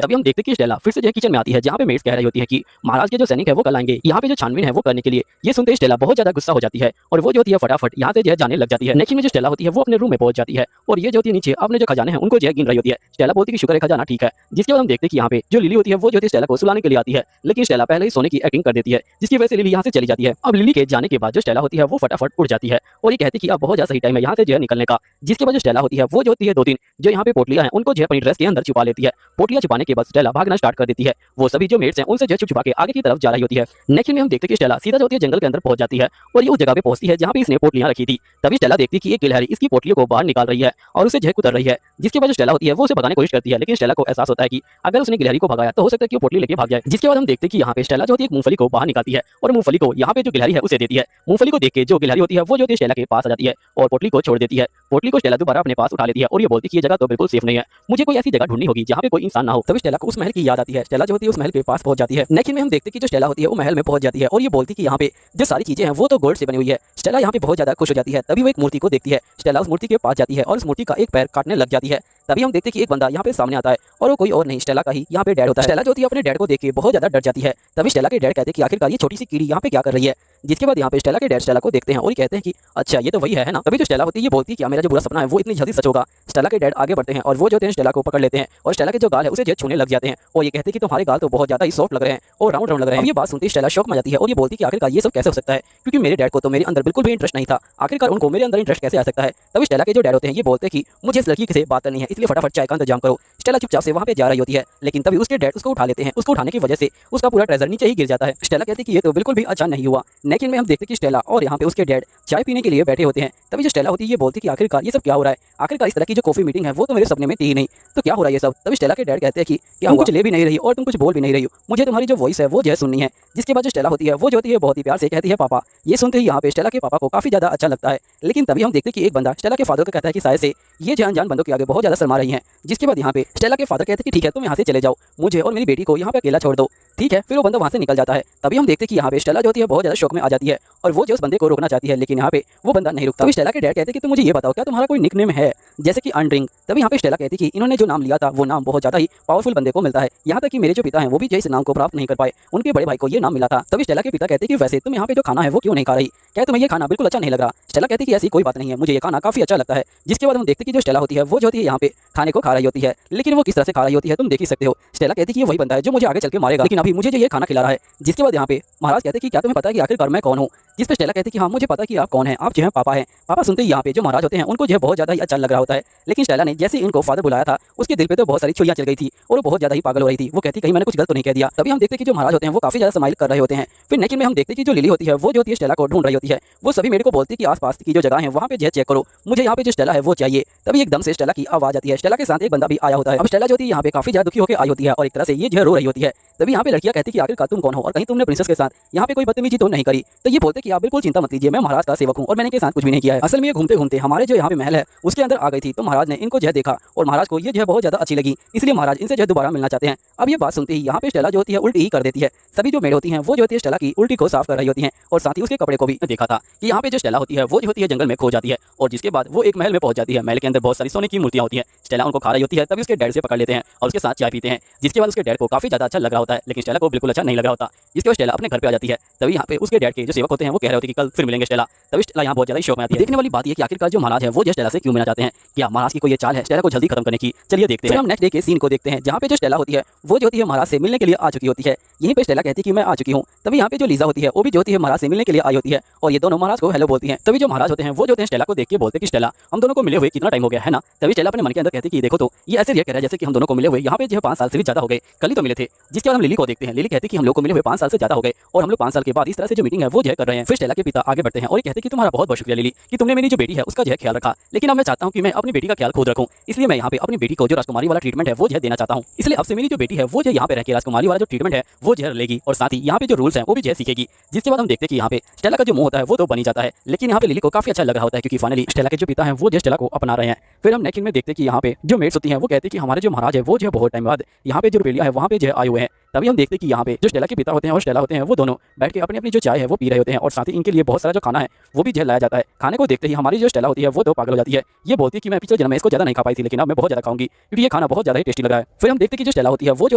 तभी हम देखते हैं कि स्टेला फिर से जो किचन में आती है जहाँ पे मेड्स कह रही होती है कि महाराज के जो सैनिक है वो कल आएंगे यहाँ पे जो छानबीन है वो करने के लिए। ये सुनते ही स्टेला बहुत ज्यादा गुस्सा हो जाती है और वो जो होती है फटाफट यहाँ से जो है जाने लग जाती है। नेक्स्ट में जो स्टेला होती है वो अपने रूम में पहुंच जाती है और ये जो होती है नीचे अपने जो खजाने हैं उनको जो है गिन रही होती है। स्टेला बोलती है कि शुक्र है खजाना ठीक है। जिसके बाद हम देखते हैं कि यहाँ पे जो लिली होती है वो जो होती है स्टेला को सुलाने के लिए आती है, लेकिन स्टेला पहले ही सोने की एक्टिंग कर देती है जिसकी वजह से लिली यहाँ से चली जाती है। अब लिली के जाने के बाद जो स्टेला होती है वो फटाफट उड़ जाती है और ये कहती है कि अब बहुत ज्यादा सही टाइम है यहाँ से जो है निकलने का। जिसके बाद जो स्टेला होती है वो जो होती है 2-3 जो यहाँ पे पोटलियां हैं उनको जो है अपनी ड्रेस के अंदर छुपा लेती है। पोटलियां छुपाने के बाद स्टेला भागना स्टार्ट कर देती है। वो सभी जो मेट्स हैं उनसे जो छुपा के आगे की तरफ जा रही होती है। नेक्स्ट में हम देखते हैं कि स्टेला सीधा जो होती है जंगल के अंदर पहुंच जाती है और ये उस जगह पे पहुंचती है जहाँ पे इसने पोटलियां रखी थी। तभी स्टेला देखती है कि एक गिलहरी इसकी पोटलियों को बाहर निकाल रही है और उसे जो है कुतर रही है। जिसके बाद जो स्टेला होती है वो उसे भगाने की कोशिश करती है, लेकिन स्टेला को एहसास होता है कि अगर उसने गिलहरी को भगाया तो हो सकता है कि वो पोटली लेके भाग जाए। जिसके बाद हम देखते हैं कि यहाँ पे स्टेला जो होती है एक मूंगफली को बाहर निकालती है और मूंगफली को यहाँ पे जो गिलहरी है उसे देती है। मूंगफली को देख के जो गिलहरी होती है वो जो होती है स्टेला के पास आ जाती है और पोटली को छोड़ देती है। पोटली को स्टेला दोबारा अपने पास उठा लेती है और ये बोलती है कि ये जगह तो बिल्कुल सेफ नहीं है, मुझे कोई ऐसी जगह ढूंढनी होगी जहाँ पे कोई इंसान ना हो। तभी स्टेला को उस महल की याद आती है। स्टेला जो होती है उस महल के पास पहुंच जाती है। नेक्स्ट में हम देखते हैं कि जो स्टेला होती है वो महल में पहुंच जाती है और ये बोलती है कि यहाँ पे जो सारी चीजें हैं वो तो गोल्ड से बनी हुई है। स्टेला यहाँ पे बहुत ज्यादा खुश हो जाती है। तभी वो एक मूर्ति को देखती है। स्टेला उस मूर्ति के पास जाती है और उस मूर्ति का एक पैर काटने लग जाती है। तभी हम देखते हैं कि एक बंदा यहाँ पे सामने आता है और वो कोई और नहीं स्टेला का ही यहाँ पे डैड होता है। स्टेला जो होती है अपने डैड को देख के बहुत ज्यादा डर जाती है। तभी स्टेला के डैड कहते हैं कि आखिरकार ये छोटी सी कीड़ी यहाँ पे क्या कर रही है। जिसके बाद यहाँ पे स्टेला के डैड स्टेला को देखते हैं और ये कहते हैं कि अच्छा ये तो वही है ना। तभी जो स्टेला होती है ये बोलती है कि मेरा जो बुरा सपना है वो इतनी जल्दी सच होगा। स्टेला के डैड आगे बढ़ते हैं और वो जो है स्टेला को पकड़ लेते हैं और स्टेला के जो गाल है उसे जो छूने लग जाते हैं और ये कहते हैं कि तुम्हारे गाल तो बहुत ज्यादा ही सॉफ्ट लग रहे हैं और राउंड राउंड लग रहे हैं। ये बात सुनती स्टेला शॉक में जाती है और ये बोलती है कि आखिरकार ये सब कैसे हो सकता है, क्योंकि मेरे डैड को तो मेरे अंदर बिल्कुल भी इंटरेस्ट नहीं था, आखिरकार उनको मेरे अंदर इंटरेस्ट कैसे आ सकता है। तभी स्टेला के जो डैड होते हैं ये बोलते हैं कि मुझे इस लड़की से बात करनी है, इसलिए फटाफट चाय का इंतजाम करो। स्टेला चुपचाप से वहाँ पे जा रही होती है, लेकिन तभी उसके डैड उसको उठा लेते हैं। उसको उठाने की वजह से उसका पूरा ट्रेजर नीचे ही गिर जाता है। स्टेला कहती है कि ये तो बिल्कुल भी अच्छा नहीं हुआ। लेकिन में हम देखते हैं कि स्टेला और यहाँ पे उसके डैड चाय पीने के लिए बैठे होते हैं। तभी जो स्टेला होती है ये बोलती है कि आखिरकार ये सब क्या हो रहा है, आखिरकार इस तरह की जो कॉफी मीटिंग है वो तो मेरे सपने में थी ही नहीं, तो क्या हो रहा है ये सब। तभी स्टेला के डैड कहते हैं कि तुम कुछ ले भी नहीं रही और तुम कुछ बोल भी नहीं रही हो, मुझे तुम्हारी जो वॉइस है वो जो है सुननी है। जिसके बाद जो स्टेला होती है वो जो होती है बहुत ही प्यार से कहती है पापा। ये सुनते ही यहाँ पे स्टेला के पापा को काफी ज्यादा अच्छा लगता है। लेकिन तभी हम देखते हैं कि एक बंदा स्टेला के फादर को कहता है कि शायद से ये जो अनजान बंदों के आगे बहुत ज्यादा शर्मा रही हैं। जिसके बाद यहाँ पे स्टेला के फादर कहते हैं कि ठीक है तुम यहाँ से चले जाओ, मुझे और मेरी बेटी को यहाँ पे अकेला छोड़ दो, ठीक है। फिर वो बंदा वहाँ से निकल जाता है। तभी हम देखते हैं कि यहाँ पे स्टेला जो होती है बहुत ज्यादा शौक में आ जाती है और वो जो उस बंदे को रोकना चाहती है, लेकिन यहाँ पे वो बंदा नहीं रुकता। तभी स्टेला के डैड कहते हैं कि तुम मुझे ये बताओ क्या तुम्हारा कोई निकनेम है, जैसे कि अनड्रिंग। तभी यहाँ पे स्टेला कहती है कि इन्होंने जो नाम लिया था वो नाम बहुत ज्यादा ही पावरफुल बंदे को मिलता है, यहाँ तक कि मेरे जो पिता हैं वो भी जो इस नाम को प्राप्त नहीं कर पाए, उनके बड़े भाई को ये नाम मिला था। तभी स्टेला के पिता कहते हैं कि वैसे तुम यहाँ पे जो खाना है वो क्यों नहीं खा रही, क्या तुम्हें ये खाना बिल्कुल अच्छा नहीं लग रहा। स्टेला कहती है कि ऐसी कोई बात नहीं है, मुझे ये खाना काफी अच्छा लगता है। जिसके बाद हम देखते हैं कि जो स्टेला होती है वो जो होती है यहाँ पे खाने को खा रही होती है, लेकिन वो किस तरह से खा रही होती है तुम देख ही सकते हो। स्टेला कहती है कि ये वही बंदा है जो मुझे आगे चल के मारेगा, लेकिन अभी मुझे जो ये खाना खिला रहा है। जिसके बाद यहाँ पे महाराज कहते हैं कि क्या तुम्हें पता है कि आखिरकार मैं कौन हूँ। जिस पे स्टेला कहती है कि हाँ मुझे पता है कि आप कौन हैं, आप जो है पापा हैं। पापा सुनते ही यहाँ पे जो महाराज होते हैं उनको जो है बहुत ज्यादा ही अच्छा लग रहा होता है, लेकिन स्टेला ने जैसे इनको फादर बुलाया था उसके दिल पे तो बहुत सारी छुरियां चल गई थी और वो बहुत ज्यादा ही पागल हो रही थी। वो कहती कहीं मैंने कुछ गलत तो नहीं कह दिया। तभी हम देखते हैं कि जो महाराज होते हैं वो काफी ज्यादा स्माइल कर रहे होते हैं। फिर नेक्स्ट में हम देखते हैं कि जो लिली होती है वो जो होती है स्टेला को ढूंढ रही होती है। वो सभी मेरे को बोलती है कि आसपास की जो जगह है वहाँ पे जो चेक करो, मुझे यहाँ पे जो स्टेला है वो चाहिए। तभी एकदम से स्टेला की आवाज आती है। स्टेला के साथ एक बंदा भी आया होता है। अब स्टेला जो होती है यहाँ पे काफी ज्यादा दुखी होकर आई होती है और एक तरह से ये जो रो रही होती है। तभी यहाँ पे लड़कियां कहती है कि आखिरकार तुम कौन हो और कहीं तुमने प्रिंसेस के साथ यहाँ पे कोई बदतमीजी तो नहीं करी। तो ये बोलते कि आप बिल्कुल चिंता मत लीजिए, मैं महाराज का सेवक हूँ और मैंने के साथ कुछ भी नहीं किया है। असल में ये घूमते घूमते हमारे जो यहाँ पे महल है उसके अंदर आ गई थी, तो महाराज ने इनको जो है देखा और महाराज को ये जो है बहुत ज्यादा अच्छी लगी, इसलिए महाराज इनसे जो है दोबारा मिलना चाहते हैं। अब ये बात सुनते ही यहाँ पे स्टेला जो होती है उल्टी ही कर देती है। सभी जो मेड होती हैं वो जो होती है स्टेला की उल्टी को साफ कर रही होती हैं और साथ ही उसके कपड़े को भी देखा था कि यहाँ पे जो स्टेला होती है वो जो होती है जंगल में खो जाती है और जिसके बाद वो एक महल में पहुंच जाती है। महल के अंदर बहुत सारी सोने की मूर्तियां होती हैं। स्टेला उनको खा रही होती है। तभी उसके डैड से पकड़ लेते हैं और उसके साथ चाय पीते हैं। जिसके बाद उसके डैड को काफी ज्यादा अच्छा लग रहा होता है, लेकिन स्टेला को बिल्कुल अच्छा नहीं लग रहा होता। जिसके बाद स्टेला अपने घर पे आ जाती है। तभी यहाँ पे उसके डैड के जो सेवक होते हैं वो कह रहे होते हैं कि कल फिर मिलेंगे स्टेला। तभी स्टेला यहाँ बहुत ज्यादा शौक में आती है। देखने वाली बात ये कि आखिरकार जो महाराज है वो जो स्टेला से क्यों मिलना चाहते हैं, क्या महाराज की कोई ये चाल है स्टेला को जल्दी खत्म करने की। चलिए देखते हैं। हम नेक्स्ट डे के सीन को देखते हैं जहाँ पे जो स्टेला होती है वो जो होती है महाराज से मिलने के लिए आ चुकी होती है। यहीं पे स्टेला कहती है कि मैं आ चुकी हूँ। तभी यहाँ पे जो लीजा होती है वो भी जो होती है महाराज से मिलने के लिए आई होती है और ये दोनों महाराज को हेलो बोलती हैं। तभी जो महाराज होते हैं वो जो होते हैं स्टेला को देख के बोलते हैं कि स्टेला हम दोनों को मिले हुए कितना टाइम हो गया है ना। तभी स्टेला अपने मन के अंदर कहती है कि देखो तो ये ऐसे रिएक्ट कर रहा है जैसे कि हम दोनों को मिले हुए यहाँ पे जो है 5 साल से भी ज्यादा हो गए, कल ही तो मिले थे। जिसके बाद हम लिली को देखते हैं। लिली कहती है कि हम लोग को मिले हुए 5 साल से ज्यादा हो गए और हम लोग 5 साल के बाद इस तरह से जो मीटिंग है वो जो कर रहे हैं। फिर स्टेला के पिता आगे बढ़ते हैं और ये कहते हैं कि तुम्हारा बहुत बहुत शुक्रिया लिली कि तुमने मेरी जो बेटी है उसका जो है ख्याल रखा, लेकिन अब मैं चाहता हूँ कि मैं अपनी बेटी का ख्याल खुद रखूँ, इसलिए मैं यहाँ पे अपनी बेटी को जो राजकुमारी वाला ट्रीटमेंट है वो जो देना चाहता हूँ। इसलिए अब से मेरी जो बेटी है वो जो यहाँ पे रह के राजकुमारी वाला जो ट्रीटमेंट है वो जो लेगी और साथ ही यहाँ पे जो रूल्स हैं वो भी जो सीखेगी। जिसके बाद हम देखते हैं कि यहाँ पे स्टेला का जो मुंह होता है वो तो बनी जाता है, लेकिन यहाँ पे लिली को काफी अच्छा लग रहा होता है क्योंकि फाइनली स्टेला के जो पिता हैं वो जो स्टेला को अपना रहे हैं। फिर हम नेक्स्ट में देखते हैं कि यहाँ पे जो मेड्स होती हैं वो कहते हैं कि हमारे जो महाराज है वो जो बहुत टाइम बाद यहाँ पे जो रुपेलिया है वहाँ पे जो आए हुए हैं। तभी हम देखते हैं कि यहाँ पे जो स्टेला के पिता होते हैं और स्टेला होते हैं वो दोनों बैठ के अपनी अपनी जो चाय है वो पी रहे होते हैं और साथ ही इनके लिए बहुत सारा जो खाना है वो भी लाया जाता है। खाने को देखते ही हमारी जो स्टेला होती है वो तो पागल हो जाती है। ये बोलती है कि मैं पिछले जन्म में इसको ज्यादा नहीं खा पाई थी, लेकिन अब मैं बहुत ज्यादा खाऊंगी क्योंकि ये खाना बहुत ज्यादा ही टेस्टी लगा है। फिर हम देखते हैं कि जो स्टेला होती है वो जो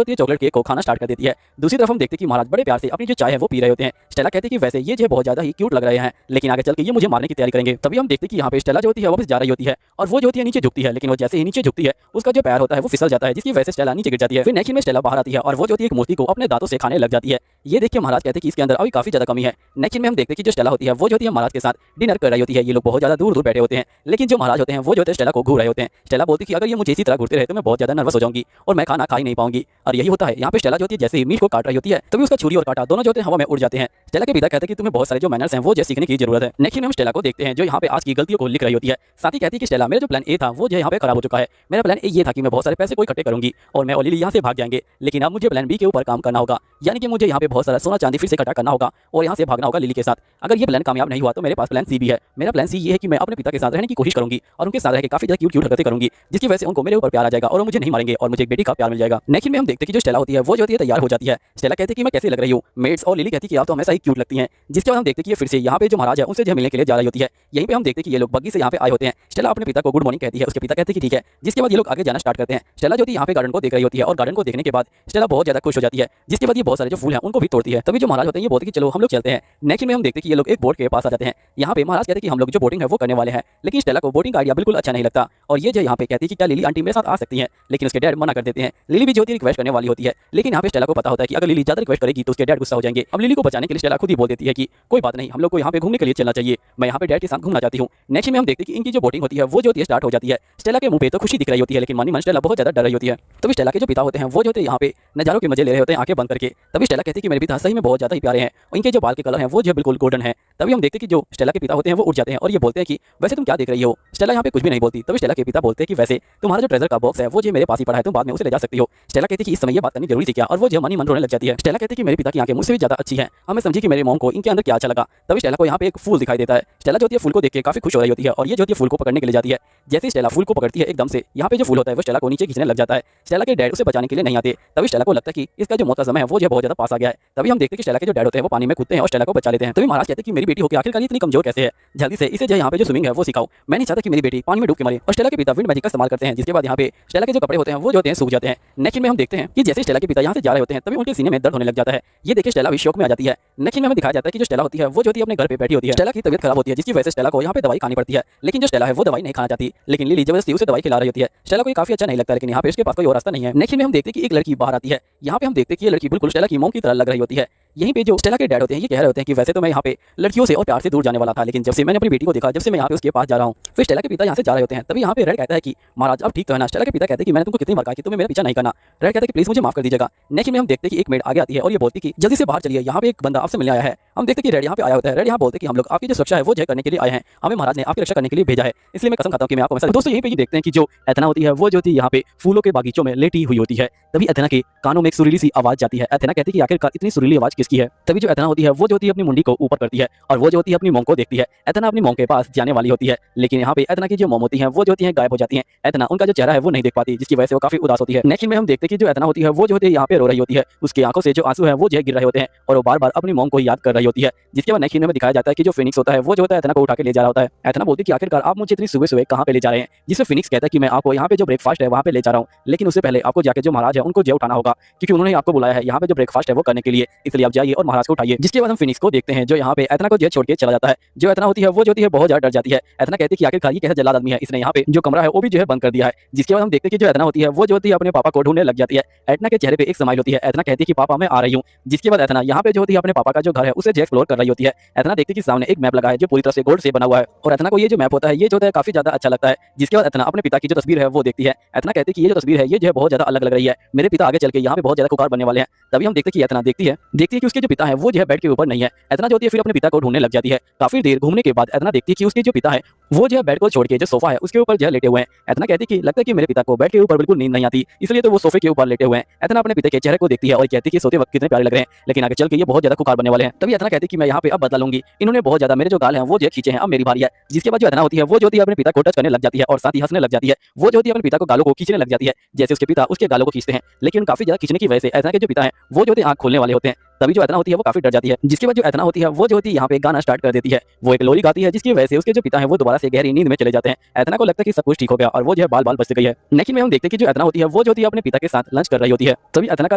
होती है चॉकलेट केक को खाना स्टार्ट कर देती है। दूसरी तरफ हम देखते हैं कि महाराज बड़े प्यार से अपनी जो चाय है वो पी रहे होते हैं। स्टेला कहती है कि वैसे ये जो बहुत ज्यादा ही क्यूट लग रहे हैं, लेकिन आगे चल के ये मुझे मारने की तैयारी करेंगे। तभी हम देखते हैं कि यहाँ पे स्टेला जो होती है वापस जा रही होती है और वो जो होती है नीचे झुकती है, लेकिन वो जैसे ही नीचे झुकती है उसका जो पैर होता है वो फिसल जाता है, जिसकी वजह से स्टेला नीचे गिर जाती है। फिर नेक्स्ट में स्टेला बाहर आती है और वो जो होती है एक मूर्ति को अपने दांतों से खाने लग जाती है। ये देख के महाराज कहते हैं कि इसके अंदर अभी काफी ज्यादा कमी है। नेक्स्ट में हम देखते हैं कि जो स्टेला होती है वो जो होती है महाराज के साथ डिनर कर रही होती है। ये लोग बहुत ज्यादा दूर दूर बैठे होते हैं, लेकिन जो महाराज होते हैं वो जो होते हैं स्टेला को घूर रहे होते हैं। स्टेला बोलती है कि अगर ये मुझे इसी तरह घूरते रहे तो मैं बहुत ज्यादा नर्वस हो जाऊंगी और मैं खाना खा ही नहीं पाऊंगी। और यही होता है यहाँ पे स्टेला जो होती है जैसे ही मीट को काट रही होती है तभी उसका छुरी और कांटा दोनों जो होते हैं हवा में उड़ जाते हैं। स्टेला के पिता कहते हैं कि तुम्हें बहुत सारे जो मैनर्स हैं वो जो सीखने की जरूरत है। नेक्स्ट में हम स्टेला को देखते हैं जो यहाँ पे आज की गलतियों को लिख रही होती है। साथ ही कहती है कि स्टेला मेरा जो प्लान ए था वो जो यहाँ पे खराब हो चुका है। मेरा प्लान ए ये था कि मैं बहुत सारे पैसे को इकट्ठे करूंगी और मैं और लिली यहाँ से भाग जाएंगे, लेकिन अब मुझे प्लान बी के ऊपर काम करना होगा, यानी कि मुझे यहाँ पे बहुत सारा सोना चांदी फिर से इकट्ठा करना होगा और यहाँ से भागना होगा लिली के साथ। अगर ये प्लान कामयाब नहीं हुआ तो मेरे पास प्लान सी भी है। मेरा प्लान सी ये है कि मैं अपने पिता के साथ रहने की कोशिश करूंगी और उनके साथ रह के काफी ज्यादा क्यूट क्यूट हरकतें करूंगी, जिसकी वजह से उनको मेरे ऊपर प्यार आ जाएगा और वो मुझे नहीं मारेंगे और मुझे एक बेटी का प्यार मिल जाएगा। नेक्स्ट में हम देखते हैं कि जो स्टेला होती है वो जो होती है तैयार हो जाती है। स्टेला कहती है कि मैं कैसे लग रही हूँ। मेड्स और लिली कहती है कि आप तो हमेशा ही क्यूट लगती हैं। जिसके बाद हम देखते हैं कि ये फिर से यहाँ पे जो महाराज है उनसे जो मिलने के लिए जा रही होती है। यहीं पे हम देखते हैं कि ये लोग बग्गी से यहाँ पे आए होते हैं। स्टेला अपने पिता को गुड मॉर्निंग कहती है, उसके पिता कहते हैं कि ठीक है। जिसके बाद ये लोग आगे जाना स्टार्ट करते हैं। स्टेला जो होती है यहाँ पे गार्डन को देख रही होती है और गार्डन को देखने के बाद स्टेला बहुत ज्यादा खुश हो जाती है। जिसके बाद ये बहुत सारे जो फूल हैं उनको भी तोड़ती है। तभी जो महाराज होते हैं ये बोलते हैं कि चलो हम लोग चलते हैं। नेक्स्ट में हम देखते हैं कि ये लोग एक बोट के पास आ जाते हैं। यहाँ पे महाराज कहते हैं कि हम लोग जो बोटिंग है वो करने वाले हैं, लेकिन स्टेला को बोटिंग का आइडिया बिल्कुल अच्छा नहीं लगता और ये जो यहाँ पे कहती है कि क्या लिली आंटी मेरे साथ आ सकती है, लेकिन उसके डैड मना कर देते हैं। लिली भी जो होती है रिक्वेस्ट करने वाली होती है, लेकिन यहाँ पे स्टेला को पता होता है कि अगर लिली ज्यादा रिक्वेस्ट करेगी तो उसके डैड गुस्सा हो जाएंगे। अब लिली को बचाने के लिए स्टेला खुद ही बोल देती है कि कोई बात नहीं, हम लोग को यहाँ पे घूमने के लिए चलना चाहिए, मैं यहाँ पे डैड के साथ घूमना चाहती हूँ। नेक्स्ट में हम देखते हैं कि इनकी जो बोटिंग होती है वो जो होती है स्टार्ट हो जाती है। स्टेला के मुंह पे तो खुशी दिख रही होती है, लेकिन मन ही मन स्टेला बहुत ज्यादा डर रही होती है। तभी स्टेला के जो पिता होते हैं वो जो होते हैं यहाँ पे नजारों के मजे ले रहे होते हैं आंखें बंद करके। तभी स्टेला कहती है कि मेरे पिता सही में बहुत ज्यादा ही प्यारे हैं और इनके जो बाल के कलर हैं वो जो बिल्कुल गोल्डन है। तभी हम देखते हैं कि जो स्टेला के पिता होते हैं वो उठ जाते हैं और ये बोलते हैं कि वैसे तुम क्या देख रही हो। स्टेला यहाँ पे कुछ भी नहीं बोलती। तभी स्टेला के पिता बोलते हैं कि वैसे तुम्हारा जो ट्रेजर का बॉक्स है वो जो मेरे पास ही पड़ा है, तुम बाद में उसे ले जा सकती हो। स्टेला कहती है कि इस समय ये बात करनी जरूरी थी क्या, और वो जो मन ही मन रोने लग जाती है। स्टेला कहती है कि मेरे पिता की आंखें मुझसे भी ज्यादा अच्छी हैं, हमें समझी कि मेरे मॉम को इनके अंदर क्या अच्छा लगा। तभी स्टेला को यहाँ पे एक फूल दिखाई देता है। स्टेला जो होती है फूल को देख के काफी खुश हो रही होती है और ये जो होती है फूल को पकड़ने के लिए जाती है। जैसे स्टेला फूल को पकड़ती है एकदम से यहाँ पे जो फूल होता है वो स्टेला को नीचे खींचने लग जाता है। स्टेला के डैड उसे बचाने के लिए नहीं आते। तभी स्टेला को लगता है कि इसका जो मौत का समय है वो जो बहुत ज्यादा पास आ गया है। तभी हम देखते हैं कि स्टेला के जो डैड होते हैं वो पानी में कूदते हैं और स्टेला को बचा लेते हैं। तभी महाराज कहते हैं कि मेरी बेटी होकर आखिरकार इतनी कमजोर कैसे है, जल्दी से इसे जो यहाँ पे जो स्विमिंग है वो सिखाओ, मैं नहीं चाहता कि मेरी बेटी पानी में डूब के मरे। और स्टेला के पिता विंड मैजिक का इस्तेमाल करते हैं, जिसके बाद यहाँ पे स्टेला के जो कपड़े होते हैं वो जो होते हैं सूख जाते हैं। नेक्स्ट में हम देखते हैं कि जैसे स्टेला के पिता यहाँ से जा रहे होते हैं तभी उनके सीने में दर्द होने लग जाता है। ये देखिए स्टेला भी शौक में आ जाती है। नेक्स्ट में हमें दिखाया जाता है कि जो स्टेला होती है वो जो होती है अपने घर पे बैठी होती है। स्टेला की तबीयत खराब होती है, जिसकी वजह से स्टेला को यहाँ पे दवाई खानी पड़ती है, लेकिन जो स्टेला है वो दवाई नहीं खाना चाहती, लेकिन लिली जबरदस्ती उसे दवाई खिला रही होती है। स्टेला को काफी अच्छा नहीं लगता, लेकिन यहाँ पे उसके पास कोई और रास्ता नहीं है। नेक्स्ट में हम देखते हैं कि एक लड़की बाहर आती है। यहाँ पे हम देखते हैं कि ये लड़की बिल्कुल स्टेला की मॉम की तरह लग रही होती है। यहीं पे जो स्टेला के डैड होते हैं ये कह रहे होते हैं कि वैसे तो मैं यहाँ पे लड़कियों से और प्यार से दूर जाने वाला था, लेकिन जब से मैंने अपनी बेटी को देखा, जब से मैं यहाँ पे उसके पास जा रहा हूँ। फिर स्टेला के पिता यहाँ से जा रहे होते हैं। तभी यहाँ पे रेड कहता है कि महाराज अब ठीक तो है ना। स्टेला के पिता कहते हैं कि मैंने तुमको कितनी बार कहा कि तुम्हें मेरा पीछा नहीं करना। रेड कहता है कि प्लीज मुझे माफ कर दीजिएगा। नेक्स्ट में हम देखते हैं कि एक मेड आगे आती है और ये बोलती है कि जल्दी से बाहर चलिए, यहाँ पे एक बंदा आपसे मिलने आया है। हम देखते हैं कि रेड यहाँ पे आया होता है। रेड यहाँ बोलते हैं कि हम लोग आपकी जो सुरक्षा है वो जय करने के लिए आए हैं, हमें महाराज ने आपकी रक्षा करने के लिए भेजा है, इसलिए मैं कसम खाता हूँ कि मैं आपको। दोस्तों यहीं पे ये देखते हैं कि जो एथेना होती है वो जो होती है यहाँ पे फूलों के बागीचों में लेटी हुई होती है। तभी एथेना के कानों में एक सुरीली सी आवाज जाती है। एथेना कहती है कि आखिरकार इतनी सुरीली आवाज किसकी है। तभी जो एथेना होती है वो जो होती है अपनी मुंडी को ऊपर करती है और वो जो होती है अपनी मोम को देखती है। एथेना अपनी मोम के पास जाने वाली होती है, लेकिन यहाँ पे एथेना की जो मोम होती है वो जो होती है गायब हो जाती है। एथेना उनका जो चेहरा है वो नहीं देख पाती, जिसकी वजह से वो काफी उदास होती है। नेक्स्ट में हम देखते हैं कि जो एथेना होती है वो जो होती है यहाँ पे रो रही होती है। उसकी आंखों से जो आंसू है वो जो गिर रहे होते हैं और वो बार बार अपनी मोम को याद कर रही होती है। जिसके बाद नेक्स्ट में दिखाया जाता है कि जो फिनिक्स होता है वो जो होता है एथेना को उठा के ले जा रहा होता है। एथेना बोलती है कि आखिरकार आप मुझे इतनी सुबह सुबह कहाँ पे ले जा रहे हैं। जिससे फिनिक्स कहता है कि मैं आपको यहाँ पे जो ब्रेकफास्ट है वहाँ पे ले जा रहा हूँ, लेकिन उससे पहले आपको जाके जो महाराज है उनको जो उठाना होगा, क्योंकि उन्होंने आपको बुलाया है यहाँ पे जो ब्रेकफास्ट है वो करने के लिए, इसलिए आप जाइए और महाराज को उठाइए। जिसके बाद हम फिनिक्स को देखते हैं जो यहाँ पे एथेना को जेल छोड़ के चला जाता है। जो एथेना होती है वो जो होती है बहुत ज्यादा डर जाती है। एथेना कहती है कि आखिरकार ये कैसा जल्लाद आदमी है, इसने यहाँ पे जो कमरा है वो भी जो है बंद कर दिया है। जिसके बाद हम देखते हैं कि जो एथेना होती है वो जो होती है अपने पापा को ढूंढने लग जाती है। एथेना के चेहरे पे एक स्माइल होती है। एथेना कहती है कि पापा मैं आ रही हूँ। जिसके बाद एथेना यहाँ पे जो होती है अपने पापा का जो घर है उसे जो एक्सप्लोर कर रही होती है। एथेना देखती है कि सामने एक मैप लगा है जो पूरी तरह से गोल्ड से बना हुआ है और एथेना को ये जो मैप होता है ये जो होता है काफी ज्यादा अच्छा लगता है। जिसके बाद एथेना अपने पिता की जो तस्वीर है वो देखती है। एथेना कहती है कि ये जो तस्वीर है ये जो है बहुत ज्यादा अलग लग रही है, मेरे पिता आगे चल के यहाँ पे बहुत ज्यादा खुकार बनने वाले हैं। तभी हम देखते हैं कि एथेना देखती है कि उसके जो पिता है वो जो है बेड के ऊपर नहीं है। एथेना जो होती है फिर अपने पिता को ढूंढने लग जाती है। काफी देर घूमने के बाद एथेना देखती है कि उसके जो पिता है वो जो है बेड को छोड़ के जो सोफा है उसके ऊपर जो है लेटे हुए हैं। एथेना कहती है कि लगता है कि मेरे पिता को बेड के ऊपर बिल्कुल नींद नहीं आती, इसलिए तो वो सोफे के ऊपर लेटे हुए हैं। एथेना अपने पिता के चेहरे को देखती है और कहती है कि सोते वक्त कितने प्यारे लग रहे हैं, लेकिन आगे चल के ये बहुत ज्यादा खुकार बनने वाले हैं। तभी एथना कहती कि मैं यहाँ पे अब बदला लूंगी, इन्होंने बहुत ज्यादा मेरे जो गाल हैं वो जो खींचे हैं, अब मेरी बारी है। जिसके बाद जो एथना होती है वो जो होती है अपने पिता को टच करने लग जाती है और साथ ही हंसने लग जाती है। वो जो होती है अपने पिता को गालों को खींचने लग जाती है जैसे उसके पिता उसके गालों को खींचते हैं, लेकिन काफी ज्यादा खींचने की वजह से एथना के जो पिता है वो जो होते हैं आंख खोलने वाले होते हैं। तभी जो एथना होती है वो काफी डर जाती है। जिसके बाद जो एथना होती है वो जो होती है यहाँ पे गाना स्टार्ट कर देती है। वो एक लोरी गाती है जिसकी वजह से उसके जो पिता है वो दोबारा से गहरी नींद में चले जाते हैं। एथना को लगता है कि सब कुछ ठीक हो गया और वो जो है बाल बाल बच गई है। लेकिन में हम देखते हैं कि जो एथना होती है वो जो होती है अपने पिता के साथ लंच कर रही होती है। तभी एथना का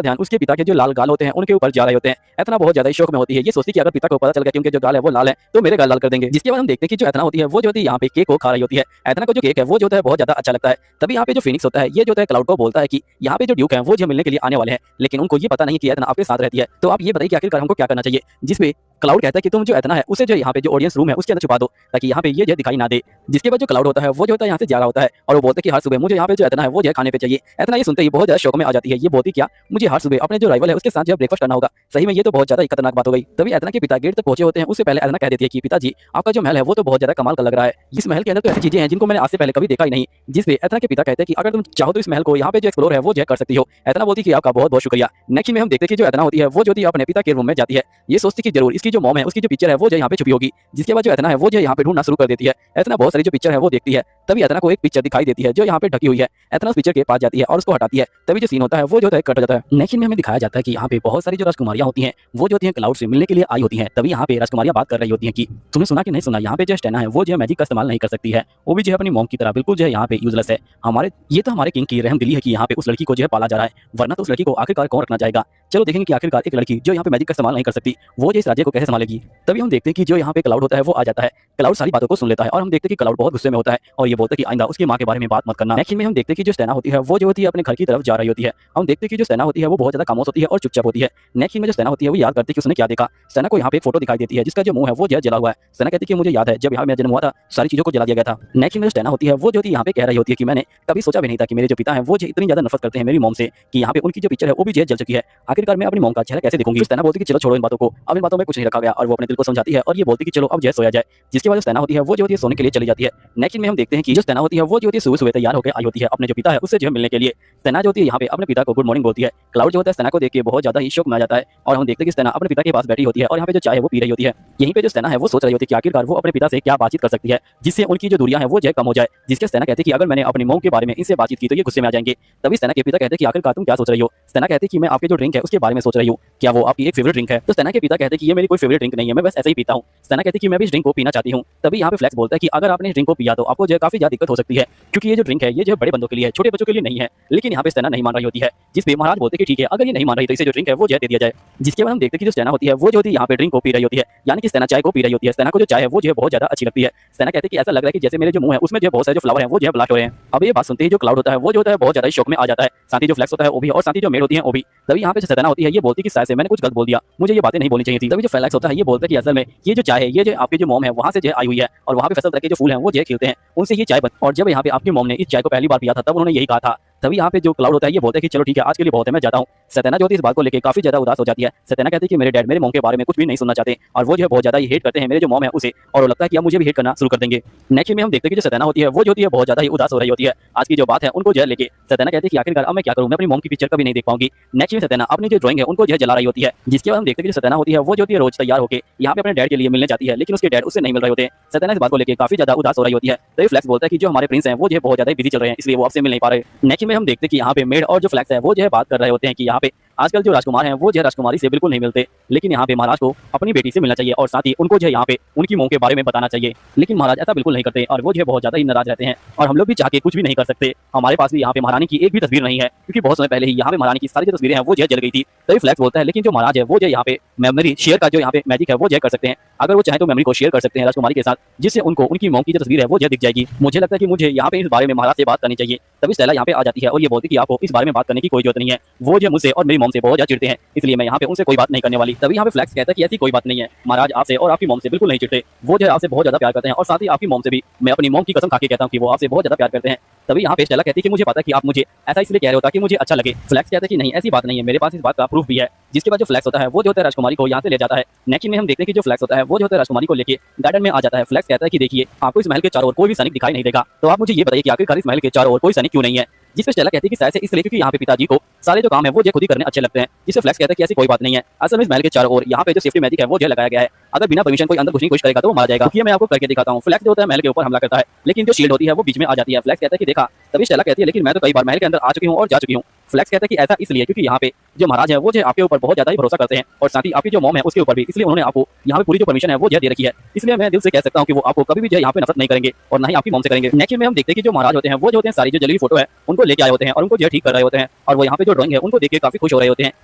ध्यान उसके पिता के जो लाल गाल होते हैं उनके ऊपर जा रहे होते हैं। एथना बहुत ज्यादा शौक में होती है, ये सोचती है कि अगर पिता को पता चल गया कि उनके जो गाल है वो लाल है तो मेरे गाल लाल कर देंगे। जिसके बाद हम देखते हैं कि जो एथना होती है वो जो होती है यहाँ पे केक को खा रही होती है। एथना को जो केक है वो जो होता है बहुत ज्यादा अच्छा लगता है। तभी यहाँ पे जो फिनिक्स होता है ये जो होता है क्लाउड को बोलता है कि यहाँ पे जो ड्यूक है वो जो मिलने के लिए आने वाले हैं, लेकिन उनको ये पता नहीं कि एथना आपके साथ रहती है। तो आप ये बताइए कि आखिरकार हमको क्या करना चाहिए। जिसपे क्लाउड कहता है कि तुम जो एथना है उसे जो यहाँ पे जो ऑडियंस रूम है उसके अंदर छुपा दो ताकि यहाँ पे ये जो दिखाई ना दे। जिसके बाद जो क्लाउड होता है वो जो होता है यहाँ से जा रहा होता है और वो बोलते हैं कि हर सुबह मुझे यहाँ पे जो एथना है वो जो खाने पे चाहिए। एथना ये सुनते ही बहुत ज्यादा शौक में आ जाती है, ये बोलती क्या मुझे हर सुबह अपने जो राइवल है उसके साथ जो ब्रेकफास्ट करना होगा। सही में ये तो बहुत ज्यादा खतरनाक बात हो गई। तभी एथना के पिता गेट तक पहुंचे होते हैं, उससे पहले एथना कह देती है कि पिताजी आपका जो महल है वो तो बहुत ज्यादा कमाल का लग रहा है, इस महल के अंदर तो ऐसी चीजें हैं जिनको मैंने आज से पहले कभी देखा ही नहीं। जिसपे एथना के पिता कहते हैं कि अगर तुम चाहो तो इस महल को यहाँ पे जो एक्सप्लोर है वो जो कर सकती हो। एथना बोलती कि आपका बहुत बहुत शुक्रिया। नेक्स्ट में हम देखते हैं कि जो एथना होती है वो जो होती है अपने पिता के रूम में जाती है, ये सोचती कि जरूर इसकी जो मॉम है उसकी जो पिक्चर है वो जो यहाँ पे छुपी होगी। जिसके बाद जो एथना है वो जो यहाँ पे ढूंढना शुरू कर देती है। एथना बहुत सारी जो पिक्चर है वो देखती है। तभी एथना को एक पिक्चर दिखाई देती है जो यहाँ पे ढकी हुई है। एथना उस पिक्चर के पास जाती है और उसको हटाती है। तभी जो सीन होता है वो जो होता है कट जाता है। नेक्स्ट में हमें दिखाया जाता है कि यहाँ पे बहुत सारी जो राजकुमारियां होती हैं वो जो होती हैं क्लाउड से मिलने के लिए आई होती हैं। तभी यहाँ पे राजकुमारियां बात कर रही होती हैं कि तुमने सुना कि नहीं सुना, यहाँ पे जो स्टेना है वो जो है मैजिक का इस्तेमाल नहीं कर सकती है, वो भी जो है अपनी मॉम की तरह बिल्कुल जो है यहाँ पे यूजलेस है। हमारे किंग की रहमदिली है कि यहाँ पे उस लड़की को जो है पाला जा रहा है, वरना तो उस लड़की को आखिरकार कौन रखना चाहेगा। चलो देखेंगे कि आखिरकार एक लड़की जो यहाँ पे मैजिक का इस्तेमाल नहीं कर सकती वो जो इस राज्य को कैसे संभालेगी। तभी हम देखते हैं कि जो यहाँ पे क्लाउड होता है वो आ जाता है। क्लाउड सारी बातों को सुन लेता है और हम देखते हैं कि क्लाउड बहुत गुस्से में होता है और ये बोलता है कि आइंदा उसकी माँ के बारे में बात मत करना। नेक्स्ट में हम देखते हैं कि जो स्टेना होती है वो जो होती है अपने घर की तरफ जा रही होती है। हम देखते हैं कि जो स्टेना होती है वो बहुत ज्यादा खामोश होती है और चुपचाप होती है। नेक्स्ट में जो स्टेना होती है वो याद करती है कि उसने क्या देखा। स्टेना को यहाँ पे एक फोटो दिखाई देती है जिसका जो मुंह है वो जला हुआ है। स्टेना कहती है कि मुझे याद है जब यहाँ मेरा जन्म हुआ था सारी चीजों को जला दिया गया था। नेक्स्ट में जो स्टेना होती है वो जो यहाँ पे कह रही होती है कि मैंने कभी सोचा भी नहीं था कि मेरे जो पिता है वो इतनी ज्यादा नफरत करते हैं मेरी मॉम से कि यहाँ पे उनकी जो पिक्चर है वो भी जल चुकी है। आखिरकार मैं अपनी मॉम का चेहरा कैसे देखूंगी। स्टेना बोलती है कि चलो छोड़ो इन बातों को, अब इन बातों में कुछ नहीं रखा गया और वो अपने दिल को समझाती है और ये बोलती है कि चलो अब जय सोया जाए। जिसके बाद स्टेना होती है वो जो होती है सोने के लिए चली जाती है। नेक्स्ट में हम देखते हैं कि जो स्टेना होती है वो जो होती है सुबह सुबह तैयार होकर आई होती है अपने जो पिता है उससे जो है मिलने के लिए। स्टेना जो होती है यहाँ पे अपने पिता को गुड मॉर्निंग बोलती है। क्लाउड जो होता है स्टेना को देख के बहुत ज्यादा ही शौक में आ जाता है और हम देखते हैं कि स्टेना अपने पिता के पास बैठी होती है और यहाँ पे जो चाय है वो पी रही होती है। यहीं पे जो स्टेना है वो सोच रही होती है कि आखिरकार वो अपने पिता से क्या बातचीत कर सकती है जिससे उनकी जो दूरियां हैं वो जो कम हो जाए। जिसके स्टेना कहती है कि अगर मैंने अपनी मॉम के बारे में इनसे बातचीत की तो ये गुस्से में आ जाएंगे। तभी स्टेना के पिता कहते हैं कि आखिरकार तुम क्या सोच रही हो। स्टेना कहती है कि मैं आपके जो ड्रिंक है उसके बारे में सोच रही हूँ, क्या वो आपकी एक फेवरेट ड्रिंक है। तो स्टेना के पिता कहते हैं कि ये मेरी कोई फेवरेट ड्रिंक नहीं है, मैं बस ऐसे ही पीता हूँ। स्टेना कहती है कि मैं भी इस ड्रिंक को पीना चाहती हूँ। तभी यहाँ पे फ्लैक्स बोलता है कि अगर आपने इस ड्रिंक को पिया तो आपको जो है काफी ज्यादा दिक्कत हो सकती है क्योंकि ये जो ड्रिंक है ये जो बड़े बंदों के लिए है, छोटे बच्चों के लिए नहीं है। लेकिन यहाँ पे स्टेना नहीं मान रही होती है। जिसपे महाराज बोलते हैं कि ठीक है अगर ये नहीं मान रही तो इसे जो ड्रिंक है वो जो दे दिया जाए। जिसके बाद हम देखते हैं कि जो स्टेना होती है वो जो होती है यहाँ पे ड्रिंक को पी रही होती है, यानी कि स्टेना चाय को पी रही होती है। स्टेना को जो चाय है वो जो है बहुत ज्यादा अच्छी लगती है। स्टेना कहती है कि ऐसा लग रहा है कि जैसे मेरे जो मुंह है उसमें जो बहुत सारे जो फ्लावर है वो जो ब्लास्ट हो रहे हैं। अब ये बात सुनते ही जो क्लाउड होता है वो जो होता है बहुत ज्यादा शौक में आ जाता है। साथ ही जो फ्लैक्स होता है वो भी और साथ ही जो मेड होती है वो भी। तभी यहाँ पे जो स्टेना होती है ये बोलती है कि शायद से मैंने कुछ गलत बोल दिया, मुझे ये बातें नहीं बोलनी चाहिए थी। तभी जो फ्लैक्स होता है ये बोलता है कि असल में ये जो चाय है ये जो आपकी जो मॉम है वहाँ से जो आई हुई है और वहाँ पे फसल तरह के जो फूल हैं वो जो खिलते हैं उनसे ये चाय बन। और जब यहाँ पे आपकी मॉम ने इस चाय को पहली बार पिया था तब उन्होंने यही कहा था। तभी यहाँ पे जो क्लाउड होता है ये बोलते हैं कि चलो ठीक है आज के लिए बहुत है मैं जाता हूँ। सत्यना जो होती है इस बात को लेकर काफी ज्यादा उदास हो जाती है। सत्यना कहती है कि मेरे डैड मेरे मॉम के बारे में कुछ भी नहीं सुनना चाहते और वो जो है बहुत ज्यादा ही हेट करते हैं मेरे जो मॉम है उसे, और लगता है कि अब मुझे भी हेट करना शुरू कर देंगे। नेक्स्ट में हम देखते हैं कि जो सत्यना होती है वो जो होती है बहुत ज्यादा ही उदास हो रही होती है आज की जो बात है उनको जो है लेके। सत्यना कहती है कि आखिरकार अब मैं क्या करूँ, मैं अपनी मॉम की पिक्चर कभी नहीं देख पाऊंगी। नेक्स्ट में सत्यना अपनी जो ड्राइंग है उनको जो है जला रही होती है। जिसके बाद हम देखते हैं कि सत्यना होती है वो जो होती है रोज तैयार होकर यहाँ पे अपने डैड के लिए मिलने जाती है, लेकिन उसके डैड उससे नहीं मिल रहे होते। सत्यना इस बात को लेकर काफी ज्यादा उदास हो रही होती है। तो फ्लैक्स बोलता है कि जो हमारे प्रिंस हैं वो जो बहुत ज्यादा बिजी चल रहे हैं इसलिए वो आपसे मिल नहीं पा रहे। नेक्स्ट में हम देखते हैं कि यहाँ पे मेड और जो फ्लैक्स है वो जो है बात कर रहे होते हैं कि यहाँ पे आजकल जो राजकुमार हैं वो जो राजकुमारी से बिल्कुल नहीं मिलते, लेकिन यहाँ पे महाराज को अपनी बेटी से मिलना चाहिए और साथ ही उनको जो है यहाँ पे उनकी मौत के बारे में बताना चाहिए। लेकिन महाराज ऐसा बिल्कुल नहीं करते और वो जो है बहुत ज्यादा ही नाराज रहते हैं और हम लोग भी चाह के कुछ भी नहीं कर सकते। हमारे पास भी यहाँ पे महारानी की एक भी तस्वीर नहीं है क्योंकि बहुत समय पहले ही यहाँ पे महारानी की सारी जो तस्वीरें हैं वो जो जल गई थी। तभी फ्लैक्स बोलता है लेकिन जो महाराज है वो जो यहाँ पे मेमोरी शेयर का जो यहाँ पे मैजिक है वो जो कर सकते हैं, अगर वो चाहे तो मेमोरी को शेयर कर सकते हैं राजकुमारी के साथ, जिससे उनको उनकी मौत की जो तस्वीर है वो जो दिख जाएगी। मुझे लगता है कि मुझे यहाँ पे इस बारे में महाराज से बात करनी चाहिए। तभी स्टेला यहाँ पे आ जाती है और ये बोलती है कि आपको इस बारे में बात करने की कोई जरूरत नहीं है, वो जो मुझसे और मेरी मॉम से बहुत ज्यादा चिढ़ते हैं इसलिए मैं यहाँ पे उनसे कोई बात नहीं करने वाली। तभी यहाँ पे फ्लैक्स कहता है कि ऐसी कोई बात नहीं है, महाराज आपसे और आपकी मॉम से बिल्कुल नहीं चिढ़ते, वो जो है आपसे बहुत ज्यादा प्यार करते हैं और साथ ही आपकी मॉम से भी मैं अपनी मॉम की कसम खा के कहता हूँ कि वो आपसे बहुत ज्यादा प्यार करते हैं। तभी यहाँ पे स्टेला कहती है कि मुझे पता है कि आप मुझे ऐसा इसलिए कह रहे हो ताकि मुझे अच्छा लगे। फ्लैक्स कहता है कि नहीं ऐसी बात नहीं है, मेरे पास इस बात का प्रूफ भी है। जिसके बाद जो फ्लैक्स होता है वो जो होता है राजकुमारी को यहाँ से ले जाता है। नेक्स्ट में हम देखते हैं कि जो फ्लैक्स होता है वो जो होता है राजकुमारी को लेके गार्डन में आ जाता है। फ्लैक्स कहता है कि देखिए आपको इस महल के चारों ओर कोई भी सैनिक दिखाई नहीं देगा, तो आप मुझे ये बताइए कि आखिरकार इस महल के चारों ओर कोई सैनिक क्यों नहीं है। जिसपे स्टेला कहती है कि शायद से इसलिए क्योंकि यहाँ पे पिताजी को सारे जो काम है वो जो खुद ही करने अच्छे लगते हैं। जिससे फ्लैक्स कहता है कि ऐसी कोई बात नहीं है, असल में इस महल के चारों ओर यहाँ पे जो सेफ्टी मैजिक है वो जो लगाया गया है, अगर बिना परमिशन कोई अंदर घुसने की कोशिश करेगा तो वो मारा जाएगा। क्योंकि मैं आपको करके दिखाता हूँ। फ्लैक्स जो होता है महल के ऊपर हमला करता है, लेकिन जो शील्ड होती है वो बीच में आ जाती है। फ्लैक्स कहता है कि देखा, तभी स्टेला कहती है लेकिन मैं तो कई बार महल के अंदर आ चुकी हूँ और जा चुकी हूँ। फ्लैक्स कहता है कि ऐसा इसलिए क्योंकि यहाँ पे जो महाराज है वो जो आपके ऊपर बहुत ज्यादा ही भरोसा करते हैं और साथ ही आपकी जो मॉम है उसके ऊपर भी, इसलिए उन्होंने आपको यहाँ पे पूरी जो परमिशन है वो दे रखी है। इसलिए मैं दिल से कह सकता हूँ कि वो आपको कभी भी जो यहाँ पे नफरत नहीं करेंगे और ना ही आपकी मॉम से करेंगे। नेक्स्ट में हम देखते हैं कि जो महाराज होते हैं वो जो होते हैं सारी जो जली फोटो है उनको लेके आए होते हैं और उनको जो ठीक कर रहे होते हैं और वो यहाँ पे जो ड्राइंग है उनको देख के काफी खुश हो रहे होते हैं।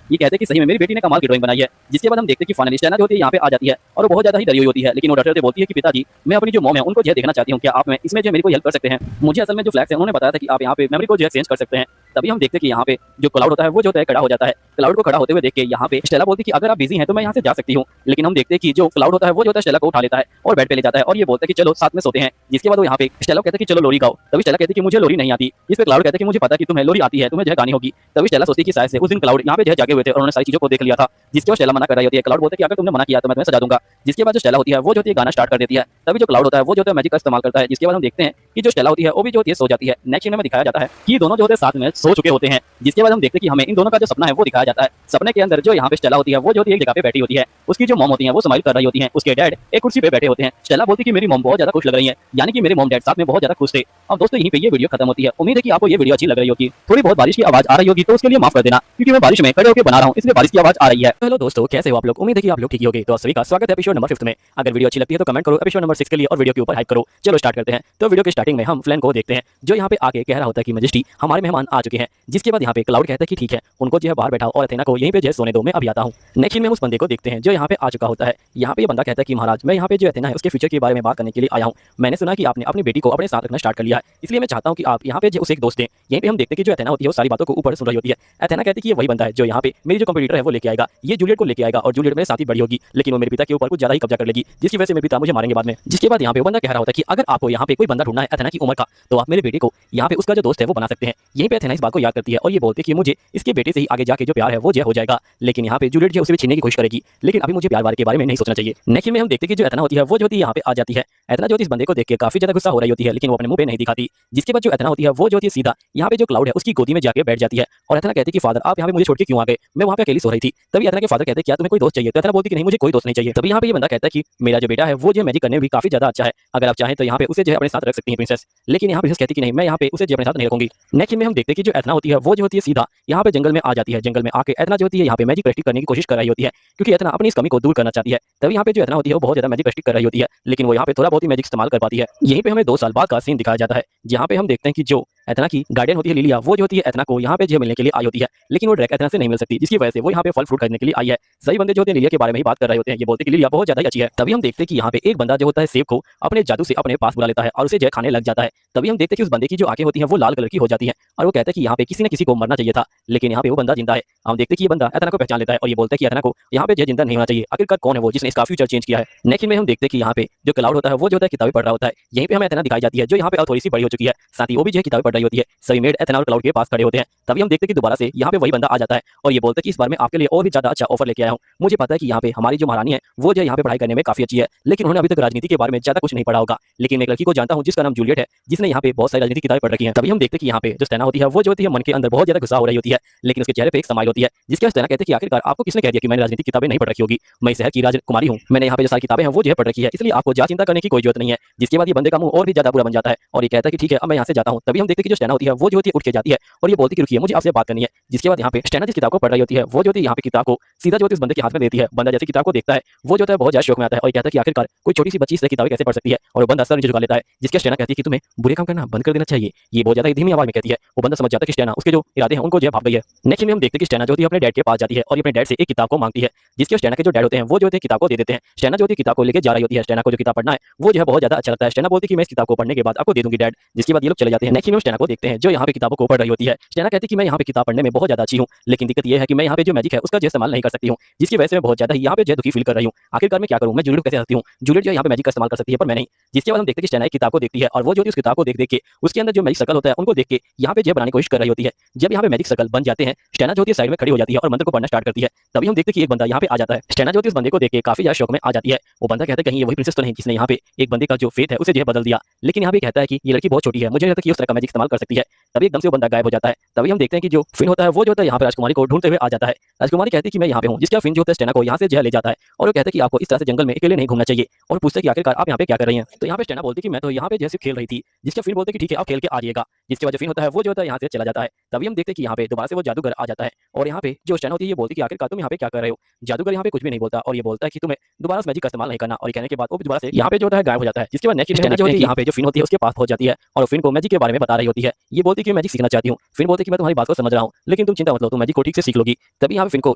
ये कहते हैं कि सही में मेरी बेटी ने कमाल की ड्राइंग बनाई है। जिसके बाद हम देखते हैं कि फाइनली स्टेला जो होती है यहाँ पे आ जाती है और वो बहुत ज्यादा ही डरी हुई होती है, लेकिन वो डरते बोलती है कि पिताजी मैं अपनी जो मॉम है उनको जो देखना चाहती हूँ, क्या आप इसमें जो मेरी को हेल्प कर सकते हैं। मुझे असल में जो फ्लैक्स है उन्होंने बताया था कि आप यहाँ पे मेमोरी को जो एक्सचेंज कर सकते हैं। तभी हम देखते हैं कि यहाँ पे जो क्लाउड होता है वो जो है खड़ा हो जाता है। क्लाउड को खड़ा होते हुए देख के यहाँ पे स्टेला बोलती है कि अगर आप बिजी हैं तो मैं यहाँ से जा सकती हूँ, लेकिन हम देखते हैं कि जो क्लाउड होता है वो जो है स्टेला को उठा लेता है और बेड पे ले जाता है और ये बोलता है कि चलो साथ में सोते हैं। जिसके बाद वो यहाँ पे स्टेला कहता है कि चलो लोरी गाओ। तभी स्टेला कहती है कि मुझे लोरी नहीं आती। इस पे क्लाउड कहता है कि मुझे पता है कि तुम्हें लोरी आती है, तुम्हें जो गानी होगी। तभी स्टेला सोचती है कि शायद से उस दिन क्लाउड यहाँ पे जो जागे हुए थे और उन्होंने सारी चीजों को देख लिया था। जिसके बाद स्टेला मना कर रही होती है। क्लाउड बोलता है कि अगर तुमने मना किया तो मैं तुम्हें सजा दूंगा। जिसके बाद जो स्टेला होती है वो जो होती है गाना स्टार्ट कर देती है। तभी जो क्लाउड होता है वो जो है मैजिक का इस्तेमाल करता है। जिसके बाद हम देखते हैं कि जो स्टेला होती है वो भी जो होती है सो जाती है। नेक्स्ट में दिखाया जाता है कि दोनों जो होते हैं साथ में सो चुके होते हैं। जिसके बाद हम देखते हैं कि हमें इन दोनों का जो सपना है वो दिखाया जाता है। सपने के अंदर जो यहाँ पे स्टेला होती है वो जो एक जगह पे बैठी होती है, उसकी जो मॉम होती है वो स्माइल कर रही होती है, उसके डैड एक कुर्सी पे बैठे होते हैं। स्टेला बोलती है कि मेरी मॉम बहुत ज्यादा खुश लग रही है, यानी कि मेरे मॉम डैड साथ में बहुत ज्यादा खुश थे। अब दोस्तों यहीं पे ये वीडियो खत्म होती है। उम्मीद है कि आपको ये वीडियो अच्छी लग रही होगी। थोड़ी बहुत बारिश की आवाज आ रही होगी तो उसके लिए माफ कर देना, क्योंकि मैं बारिश में खड़े होकर बना रहा हूँ इसलिए बारिश की आवाज आ रही है। हेलो दोस्तों, कैसे हो आप लोग? उम्मीद है कि आप लोग ठीक ही होंगे। तो सभी का स्वागत है एपिसोड नंबर 5 में। अगर वीडियो अच्छी लगती है तो कमेंट करो एपिसोड नंबर 6 के लिए और वीडियो के ऊपर हाइप करो। चलो स्टार्ट करते हैं। तो वीडियो के स्टार्टिंग में हम फ्लैन को देखते हैं जो यहाँ पे आके कह रहा होता है कि मैजेस्टी हमारे मेहमान आ चुके हैं। जिसके बाद यहाँ पे क्लाउड कहता है कि ठीक है, उनको जो है बाहर बैठाओ और अथेना को यहीं पे जो सोने दो, मैं अभी आता हूँ। नेक्स्ट में हम उस बंदे को देखते हैं जो यहाँ पे आ चुका होता है। यहाँ पे ये बंदा कहता है कि महाराज मैं यहाँ पे जो अथेना है उसके फ्यूचर के बारे में बात करने के लिए आया हूँ। मैंने सुना कि आपने अपनी बेटी को अपने साथ रखना स्टार्ट कर लिया है, इसलिए मैं चाहता हूँ कि आप यहाँ पे जो उसे एक दोस्त दें। यहीं पे हम देखते हैं कि जो अथेना होती है वो सारी बातों को ऊपर सुन रही होती है। अथेना कहती है कि ये वही बंदा है जो यहाँ पे मेरी जो कंप्यूटर है वो लेके आएगा, ये जूलियट को लेके आएगा और जूलियट मेरे साथ ही बड़ी होगी, लेकिन वो मेरे पिता के ऊपर कुछ ज्यादा ही कब्जा कर लेगी, जिसकी वजह से मेरे पिता मुझे मारेंगे बाद में। जिसके बाद यहाँ पे बंदा कह रहा होता है कि अगर आपको यहाँ पे कोई बंदा ढूंढना है अथेना की उम्र का, तो आप मेरे बेटे को यहाँ पे उसका जो दोस्त है वो बना सकते हैं। यहीं पे अथेना इस बात को याद करती है और ये बोलती है कि मुझे इसके बेटे से ही आगे जाके जो प्यार है वो जो हो जाएगा, लेकिन यहाँ पे जूलियट जो उसे भी छीनने की कोशिश करेगी, लेकिन अभी मुझे प्यार वार के बारे में नहीं सोचना चाहिए। नेक्स्ट में हम देखते हैं कि जो अथेना होती है वो जो होती है यहाँ पे आ जाती है। अथेना जो होती है इस बंदे को देख के काफी ज्यादा गुस्सा हो रही होती है, लेकिन वो अपने मुंह पे नहीं दिखाती। जिसके बाद जो अथेना होती है वो जो होती है सीधा यहाँ पे जो क्लाउड है उसकी गोदी में जाके बैठ जाती है और अथेना कहती है कि फादर आप यहाँ पे मुझे छोड़ के क्यों आ गए, मैं वहाँ पे अकेली सो रही थी। तभी अथेना के फादर कहते हैं क्या तुम्हें कोई दोस्त चाहिए? तो अथेना बोलती कि नहीं, मुझे कोई दोस्त नहीं चाहिए। तभी यहाँ पे ये बंदा कहता है कि मेरा जो बेटा है वो जो मैजिक करने में भी काफी ज्यादा अच्छा है, अगर आप चाहें तो यहाँ पे उसे जो है अपने साथ रख सकती है प्रिंसेस। लेकिन यहाँ प्रिंसेस कहती कि नहीं, मैं यहाँ पे उसे जो अपने साथ नहीं रखूंगी। नेक्स्ट में हम देखते हैं कि जो अथेना होती है वो जो होती है सीधा यहाँ पे जंगल में आ जाती है। जंगल में आके अथेना जो होती है यहाँ पे मैजिक प्रैक्टिस करने की कोशिश कर रही होती है, क्योंकि अथेना अपनी इस कमी को दूर करना चाहती है। तभी यहाँ पे जो अथेना होती है वो बहुत ज्यादा मैजिक प्रैक्टिस कर रही होती है, लेकिन वो यहाँ पे थोड़ा बहुत ही मैजिक इस्तेमाल कर पाती है। यहीं पे हमें 2 साल बाद का सीन दिखाया जाता है, जहाँ पे हम देखते हैं कि जो अथेना की गार्डियन होती है लिलिया, वो जो होती है अथेना को यहाँ पे जो मिलने के लिए आई होती है, लेकिन वो डायरेक्ट अथेना से नहीं मिल सकती, जिसकी वजह से वो यहाँ पे फल फ्रूट खरीदने के लिए आई है। सही बंदे जो होते हैं लिलिया के बारे में ही बात कर रहे होते हैं। ये बोलते हैं कि लिलिया बहुत ज्यादा ही अच्छी है। तभी हम देखते हैं कि यहाँ पे एक बंदा जो होता है सेब को अपने जादू से अपने पास बुला लेता है और उसे जो खाने लग जाता है। तभी हम देखते हैं कि उस बंदे की जो आंखें होती हैं वो लाल कलर की हो जाती है और वो कहता है कि यहाँ पे किसी न किसी को मरना चाहिए था, लेकिन यहाँ पे वो बंदा जिंदा है। हम देखते हैं कि ये बंदा अथेना को पहचान लेता है और ये बोलता है कि अथेना को यहाँ पे जिंदा नहीं होना चाहिए, आखिरकार कौन है वो जिसने इसका फ्यूचर चेंज किया है। नेक्स्ट में हम देखते हैं कि यहाँ पे जो क्लाउड होता है वो जो होता है किताबें पढ़ रहा होता है। यहीं पे हमें अथेना दिखाई जाती है जो यहाँ पे थोड़ी सी बड़ी हो चुकी है, साथ ही वो भी जो है किताबें पढ़ रही होती है। सभी मेड अथेना और क्लाउड के पास खड़े होते हैं। तभी हम देखते हैं कि दोबारा से यहाँ पे वही बंदा आ जाता है और ये बोलता है कि इस बार मैं आपके लिए और भी ज्यादा अच्छा ऑफर लेके आया हूँ। मुझे पता है कि यहाँ पे हमारी जो महारानी है वो जो यहाँ पे पढ़ाई करने में काफी अच्छी है, लेकिन उन्होंने अभी तक राजनीति के बारे में ज्यादा कुछ नहीं पढ़ा होगा, लेकिन एक लड़की को जानता हूँ जिसका नाम जूलियट है, जिसने यहाँ पे बहुत सारी राजनीति किताबें पढ़ रखी हैं। तभी हम देखते हैं कि यहाँ पे जो स्टेना होती है वो जो होती है मन के अंदर बहुत ज्यादा गुस्सा हो रही होती है, लेकिन उसके चेहरे पे एक स्माइल होती है। जिसके स्टेना कहते हैं कि आखिरकार आपको किसने कह दिया कि मैंने राजनीति किताबें नहीं पढ़ रखी होगी? मैं शहर की राजकुमारी हूँ, मैंने यहाँ पे जो सारी किताबें हैं वो जो है पढ़ रखी है, इसलिए आपको ज्यादा चिंता करने की कोई जरूरत नहीं है। जिसके बाद ये बंदे का मुंह और भी ज्यादा बुरा बन जाता है और ये कहता है कि ठीक है अब मैं यहाँ से जाता हूँ। तभी हम देखते हैं कि जो स्टेना होती है वो जो होती है उठ के जाती है और ये बोलती है कि रुकिए मुझे आपसे बात करनी है। जिसके बाद यहाँ पे स्टेना जिस किताब को पढ़ रही होती है वो जो होती है यहाँ पे किताब को सीधा जो होती है उस बंदे के हाथ में देती है। बंदा जैसे किताब को देखता है वो जो होता है बहुत ज्यादा शौक में आता है और कहता है कि आखिरकार कोई छोटी सी बच्ची से किताबें कैसे पढ़ सकती है, और वो बंदा सर नीचे झुका लेता है। जिसके स्टेना कहती है कि तुम्हें बुरे काम करना बंद कर देना चाहिए। ये बहुत ज्यादा धीमी आवाज में कहती है। वो बंदा समझ जाता है कि स्टेना उसके जो इरादे हैं उनको जो भाग गई है। नेक्स्ट में हम देखते हैं कि स्टेना जो होती है अपने डैड के पास जाती है और अपने डैड से एक किताब को मांगती है। जिसके स्टेना के जो डैड होते हैं वो जो होते हैं किताब को दे देते हैं। स्टेना जो होती है किताब को लेकर जा रही होती है। स्टेना को जो किताब पढ़ना है वो जो है बहुत ज्यादा अच्छा लगता है। स्टेना बोलती है कि मैं इस किताब को पढ़ने के बाद आपको दे दूंगी डैड। जिसके बाद ये लोग चले जाते हैं। नेक्स्ट में स्टेना को देखते हैं जो यहाँ पे किताबों को पढ़ रही होती है। स्टेना कहती है कि मैं यहाँ पे किताब पढ़ने में बहुत ज्यादा अच्छी हूँ, लेकिन दिक्कत ये है कि मैं यहाँ पे जो मैजिक है उसका जो इस्तेमाल नहीं कर सकती हूँ, जिसकी वजह से मैं बहुत ज्यादा यहाँ पे जो दुखी फील कर रही हूँ। आखिरकार मैं क्या करूँ, मैं जूलियट कैसे सकती हूँ? जूलियट जो यहाँ पे मैजिक का इस्तेमाल कर सकती है पर मैं नहीं। जिसके बाद हम देखते हैं कि स्टेना किताब को देखती है और वो जो उस किताब को देख के उसके अंदर जो मैजिक सर्कल होता है उनको देख के यहाँ पे जो बनाने की कोशिश कर रही होती है। जब यहाँ पे मैजिक सर्कल बन जाते हैं स्टेना जो होती है साइड में खड़ी हो जाती है और मंत्र को पढ़ना स्टार्ट करती है। तभी हम देखते हैं कि एक बंदा यहाँ पे आ जाता है। स्टेना जो होती है उस बंदे को देख के काफी ज्यादा शौक में आ जाती है। वो बंदा कहता है कहीं ये वही प्रिंसेस तो नहीं जिसने यहाँ पे एक बंदे का जो फेथ है उसे जो बदल दिया, लेकिन यहाँ पे कहता है कि ये लड़की बहुत छोटी है, मुझे लगता है कि उस तरह का मैजिक इस्तेमाल इस्तेमाल कर सकती है। तभी एकदम से वो बंदा गायब हो जाता है। तभी हम देखते हैं कि जो फिन होता है वो जो होता है यहाँ पे राजकुमारी को ढूंढते हुए आ जाता है। राजकुमारी कहती है कि मैं यहाँ पे हूँ, जिसका फिन जो होता है स्टेना को यहाँ से जो है ले जाता है और वो कहता है कि आपको इस तरह से जंगल में अकेले नहीं घूमना चाहिए और पूछते हैं कि आखिरकार आप यहाँ पे क्या कर रही हैं। तो यहाँ पे स्टेना बोलती है कि मैं तो यहाँ पे जैसे खेल रही थी, जिसका फिन बोलते हैं कि ठीक है आप खेल के आ जाइएगा। जिसकी वजह फिन होता है वो जो होता है यहाँ से चला जाता है। तभी हम देखते हैं कि यहाँ पे दोबारा से वो जादूगर आ जाता है और यहाँ पे जो स्टेना होती है ये बोलती है कि आखिरकार तुम यहाँ पे क्या कर रहे हो। जादूगर यहाँ पे कुछ भी नहीं बोलता और ये बोलता है कि तुम्हें दोबारा उस मैजिक का इस्तेमाल नहीं करना और ये कहने के बाद वो दोबारा से यहाँ पे जो होता है गायब हो जाता है। जिसके बाद नेक्स्ट स्टेना जो होती है यहाँ पे जो फिन होती है उसके पास पहुंच जाती है और फिन को मैजिक के बारे में बता रही होती है। ये बोलती है कि मैजिक सीखना चाहती हूँ। फिन बोलती है कि मैं तुम्हारी बात को समझ रहा हूँ, लेकिन तुम चिंता मत लो, तुम मैजिक को ठीक से सीख लोगी। तभी यहाँ पे फिन को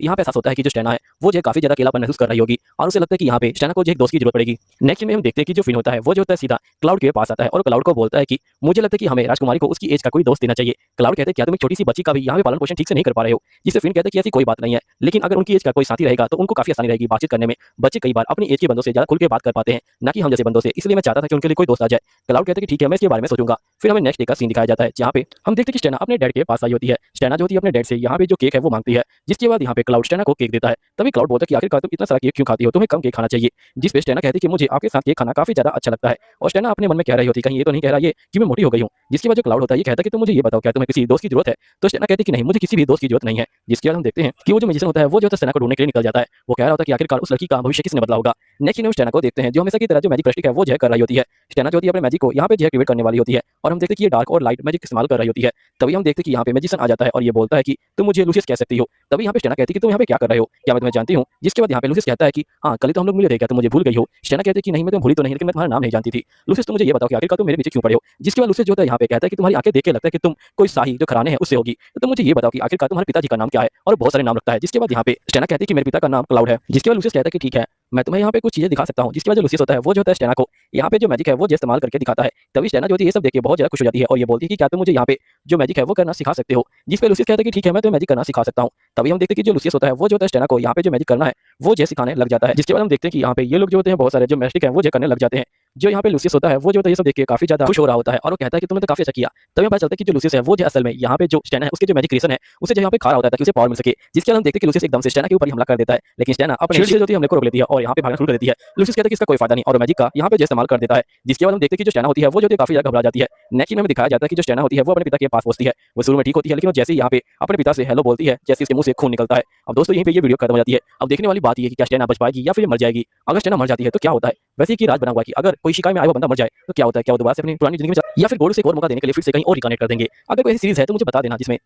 यहाँ पे एहसास होता है कि जो स्टेना है वो जो काफी ज्यादा अकेलापन महसूस कर रही होगी और उसे लगता है कि यहाँ पे स्टेना को जो एक दोस्त की जरूरत पड़ेगी। नेक्स्ट में हम देखते हैं कि जो फिन होता है वो जो होता है सीधा क्लाउड के पास आता है और क्लाउड को बोलता है कि मुझे लगता है कि हमें राजकुमारी को उसकी एज का कोई दोस्त देना चाहिए। क्लाउड कहते हैं क्या तुम एक छोटी सी बच्ची का भी यहाँ पे पालन पोषण ठीक से नहीं कर पा रहे हो। जिससे फिन कहते हैं कि ऐसी कोई बात नहीं है, लेकिन अगर उनकी एज का कोई साथी रहेगा तो उनको काफी आसानी रहेगी बातचीत करने में। बच्चे कई बार अपनी एज के बंदों से ज्यादा खुल के बात कर पाते हैं, ना कि हम जैसे बंदों से, इसलिए मैं चाहता था कि उनके लिए कोई दोस्त आ जाए। क्लाउड कहते हैं कि ठीक है मैं इसके बारे में सोचूंगा। फिर हमें नेक्स्ट डे का सीन दिखाया जाता है जहाँ पे हम देखते हैं कि स्टेना अपने डैड के पास आई होती है। स्टेना जो होती है अपने डैड से यहाँ पे जो केक है वो मांगती है, जिसके बाद यहाँ पे क्लाउड स्टेना को केक देता है। तभी क्लाउड बोलता है कि आखिरकार तुम इतना सारा केक क्यों खाती हो, तुम्हें कम केक खाना चाहिए। जिस पे स्टेना कहती है कि मुझे आपके साथ केक खाना काफी ज्यादा अच्छा लगता है और स्टेना अपने मन में कह रही होती है कहीं ये तो नहीं कह रहा ये कि मैं मोटी हो गई हूँ। जिसकी वजह क्लाउड होता है ये कहता है कि तुम मुझे ये बताओ क्या तुम्हें किसी दोस्त की जरूरत है। तो स्टेना कहती है कि नहीं, मुझे किसी भी दोस्त की जरूरत नहीं है। जिसके बाद हम देखते हैं कि वो जो मैजिशियन होता है वो जो स्टेना को ढूंढने के लिए निकल जाता है। वो कह रहा होता है कि आखिरकार उस लड़की का भविष्य किसने बदला होगा। नेक्स्ट हम स्टेना को देखते हैं जो हमेशा की तरह जो मैजिक प्रैक्टिस है वो जो कर रही होती है। स्टेना जो होती है अपने मैजिक को यहाँ पे जो एक्टिवेट करने वाली होती है और हम देखते हैं कि ये डार्क और लाइट मैजिक इस्तेमाल कर रही होती है। तभी हम देखते हैं कि यहाँ पे मैजिशियन आ जाता है और ये बोलता है कि तुम मुझे लूसियस कह सकती हो। तभी यहाँ पे स्टेना कहती है कि तुम यहाँ पे क्या कर रहे हो, क्या मैं तुम्हें जानती हूँ। जिसके बाद यहाँ पे लूसियस कहता है कि हाँ कल तो हम लोग मिले थे, क्या तुम मुझे भूल गई हो। स्टेना कहती है कि नहीं मैं तुम्हें भूली तो नहीं, लेकिन मैं तुम्हारा नाम नहीं जानती थी। लूसियस तुम मुझे ये बताओ कि आखिरकार तुम मेरे पीछे क्यों पड़े हो। जिसके बाद लूसियस जो होता है यहाँ पे कहता है कि तुम्हारी आंखें देख के लगता है कि तुम कोई शाही जो खराने हैं उससे होगी, तो तुम मुझे ये बताओ कि आखिरकार तुम्हारे पिताजी का नाम क्या है। और बहुत सारे नाम रखता है। जिसके बाद यहाँ पे स्टेना कहती है कि मेरे पिता का नाम क्लाउड है। जिसके बाद लूसियस कहता है कि ठीक है मैं तुम्हें यहाँ पे कुछ चीजें दिखा सकता हूँ। जिसकी वजह लूसियस होता है वो जो होता है स्टेना को यहाँ पे जो मैजिक है वो जो इस्तेमाल करके दिखाता है। तभी स्टेना जो होती है ये सब देख के बहुत ज्यादा खुश हो जाती है और ये बोलती है कि क्या तुम मुझे यहाँ पे जो मैजिक है वो करना सिखा सकते हो। जिस पे लूसियस कहता है कि ठीक है मैं तो मैजिक करना सिखा सकता हूँ। तभी हम देखते हैं कि जो लूसियस होता है वो जो होता है स्टेना को यहाँ पे जो मैजिक करना है वो जो सिखाने लग जाता है। जिसके बाद हम देखते हैं कि यहाँ पे ये लोग जो होते हैं बहुत सारे जो मैजिक है वो जो करने लग जाते हैं। जो यहाँ पे लूसियस होता है वो जो होता है ये सब देख के काफी ज्यादा खुश हो रहा होता है और वो कहता है कि तुमने तो काफी अच्छा किया। तभी हमें पता चलता है कि जो लूसियस है वो जो असल में यहाँ पे जो स्टेना है उसके जो मैजिक क्रिएशन है उसे जो यहाँ पे खा रहा होता है ताकि उसे पावर मिल सके। जिसके बाद हम देखते हैं कि लूसियस एकदम से स्टेना के ऊपर हमला कर देता है, लेकिन स्टेना अपने शील्ड से जो होती है हमले को रोक लेती है और यहाँ पे भागना शुरू कर देती है। लूसियस कहता है कि इसका कोई फायदा नहीं और मैजिक का यहाँ पे जो इस्तेमाल कर देता है। जिसके बाद हम देखते हैं कि जो स्टेना होती है वो जो काफी ज्यादा घबरा जाती है। नेक्स्ट में हमें दिखाया जाता है कि जो स्टेना होती है वो अपने पिता के पास पहुंचती है। वो शुरू में ठीक होती है, लेकिन जैसे ही यहाँ पे अपने पिता से हेलो बोलती है जैसे उसके मुंह से खून निकलता है। अब दोस्तों यहीं पे ये वीडियो खत्म हो जाती है। अब देखने वाली बात ये है कि क्या स्टेना बच पाएगी या फिर मर जाएगी। अगर स्टेना मर जाती है तो क्या होता है। वैसे की राज बना हुआ कि अगर कोई शिकायत में आया हुआ बंदा मर जाए तो क्या होता है, क्या वो दोबारा से अपनी पुरानी जिंदगी में या फिर गोल्ड से एक और मौका देने के लिए फिर से कहीं और रिकनेक्ट कर देंगे। अगर कोई ऐसी सीरीज है तो मुझे बता देना जिसमें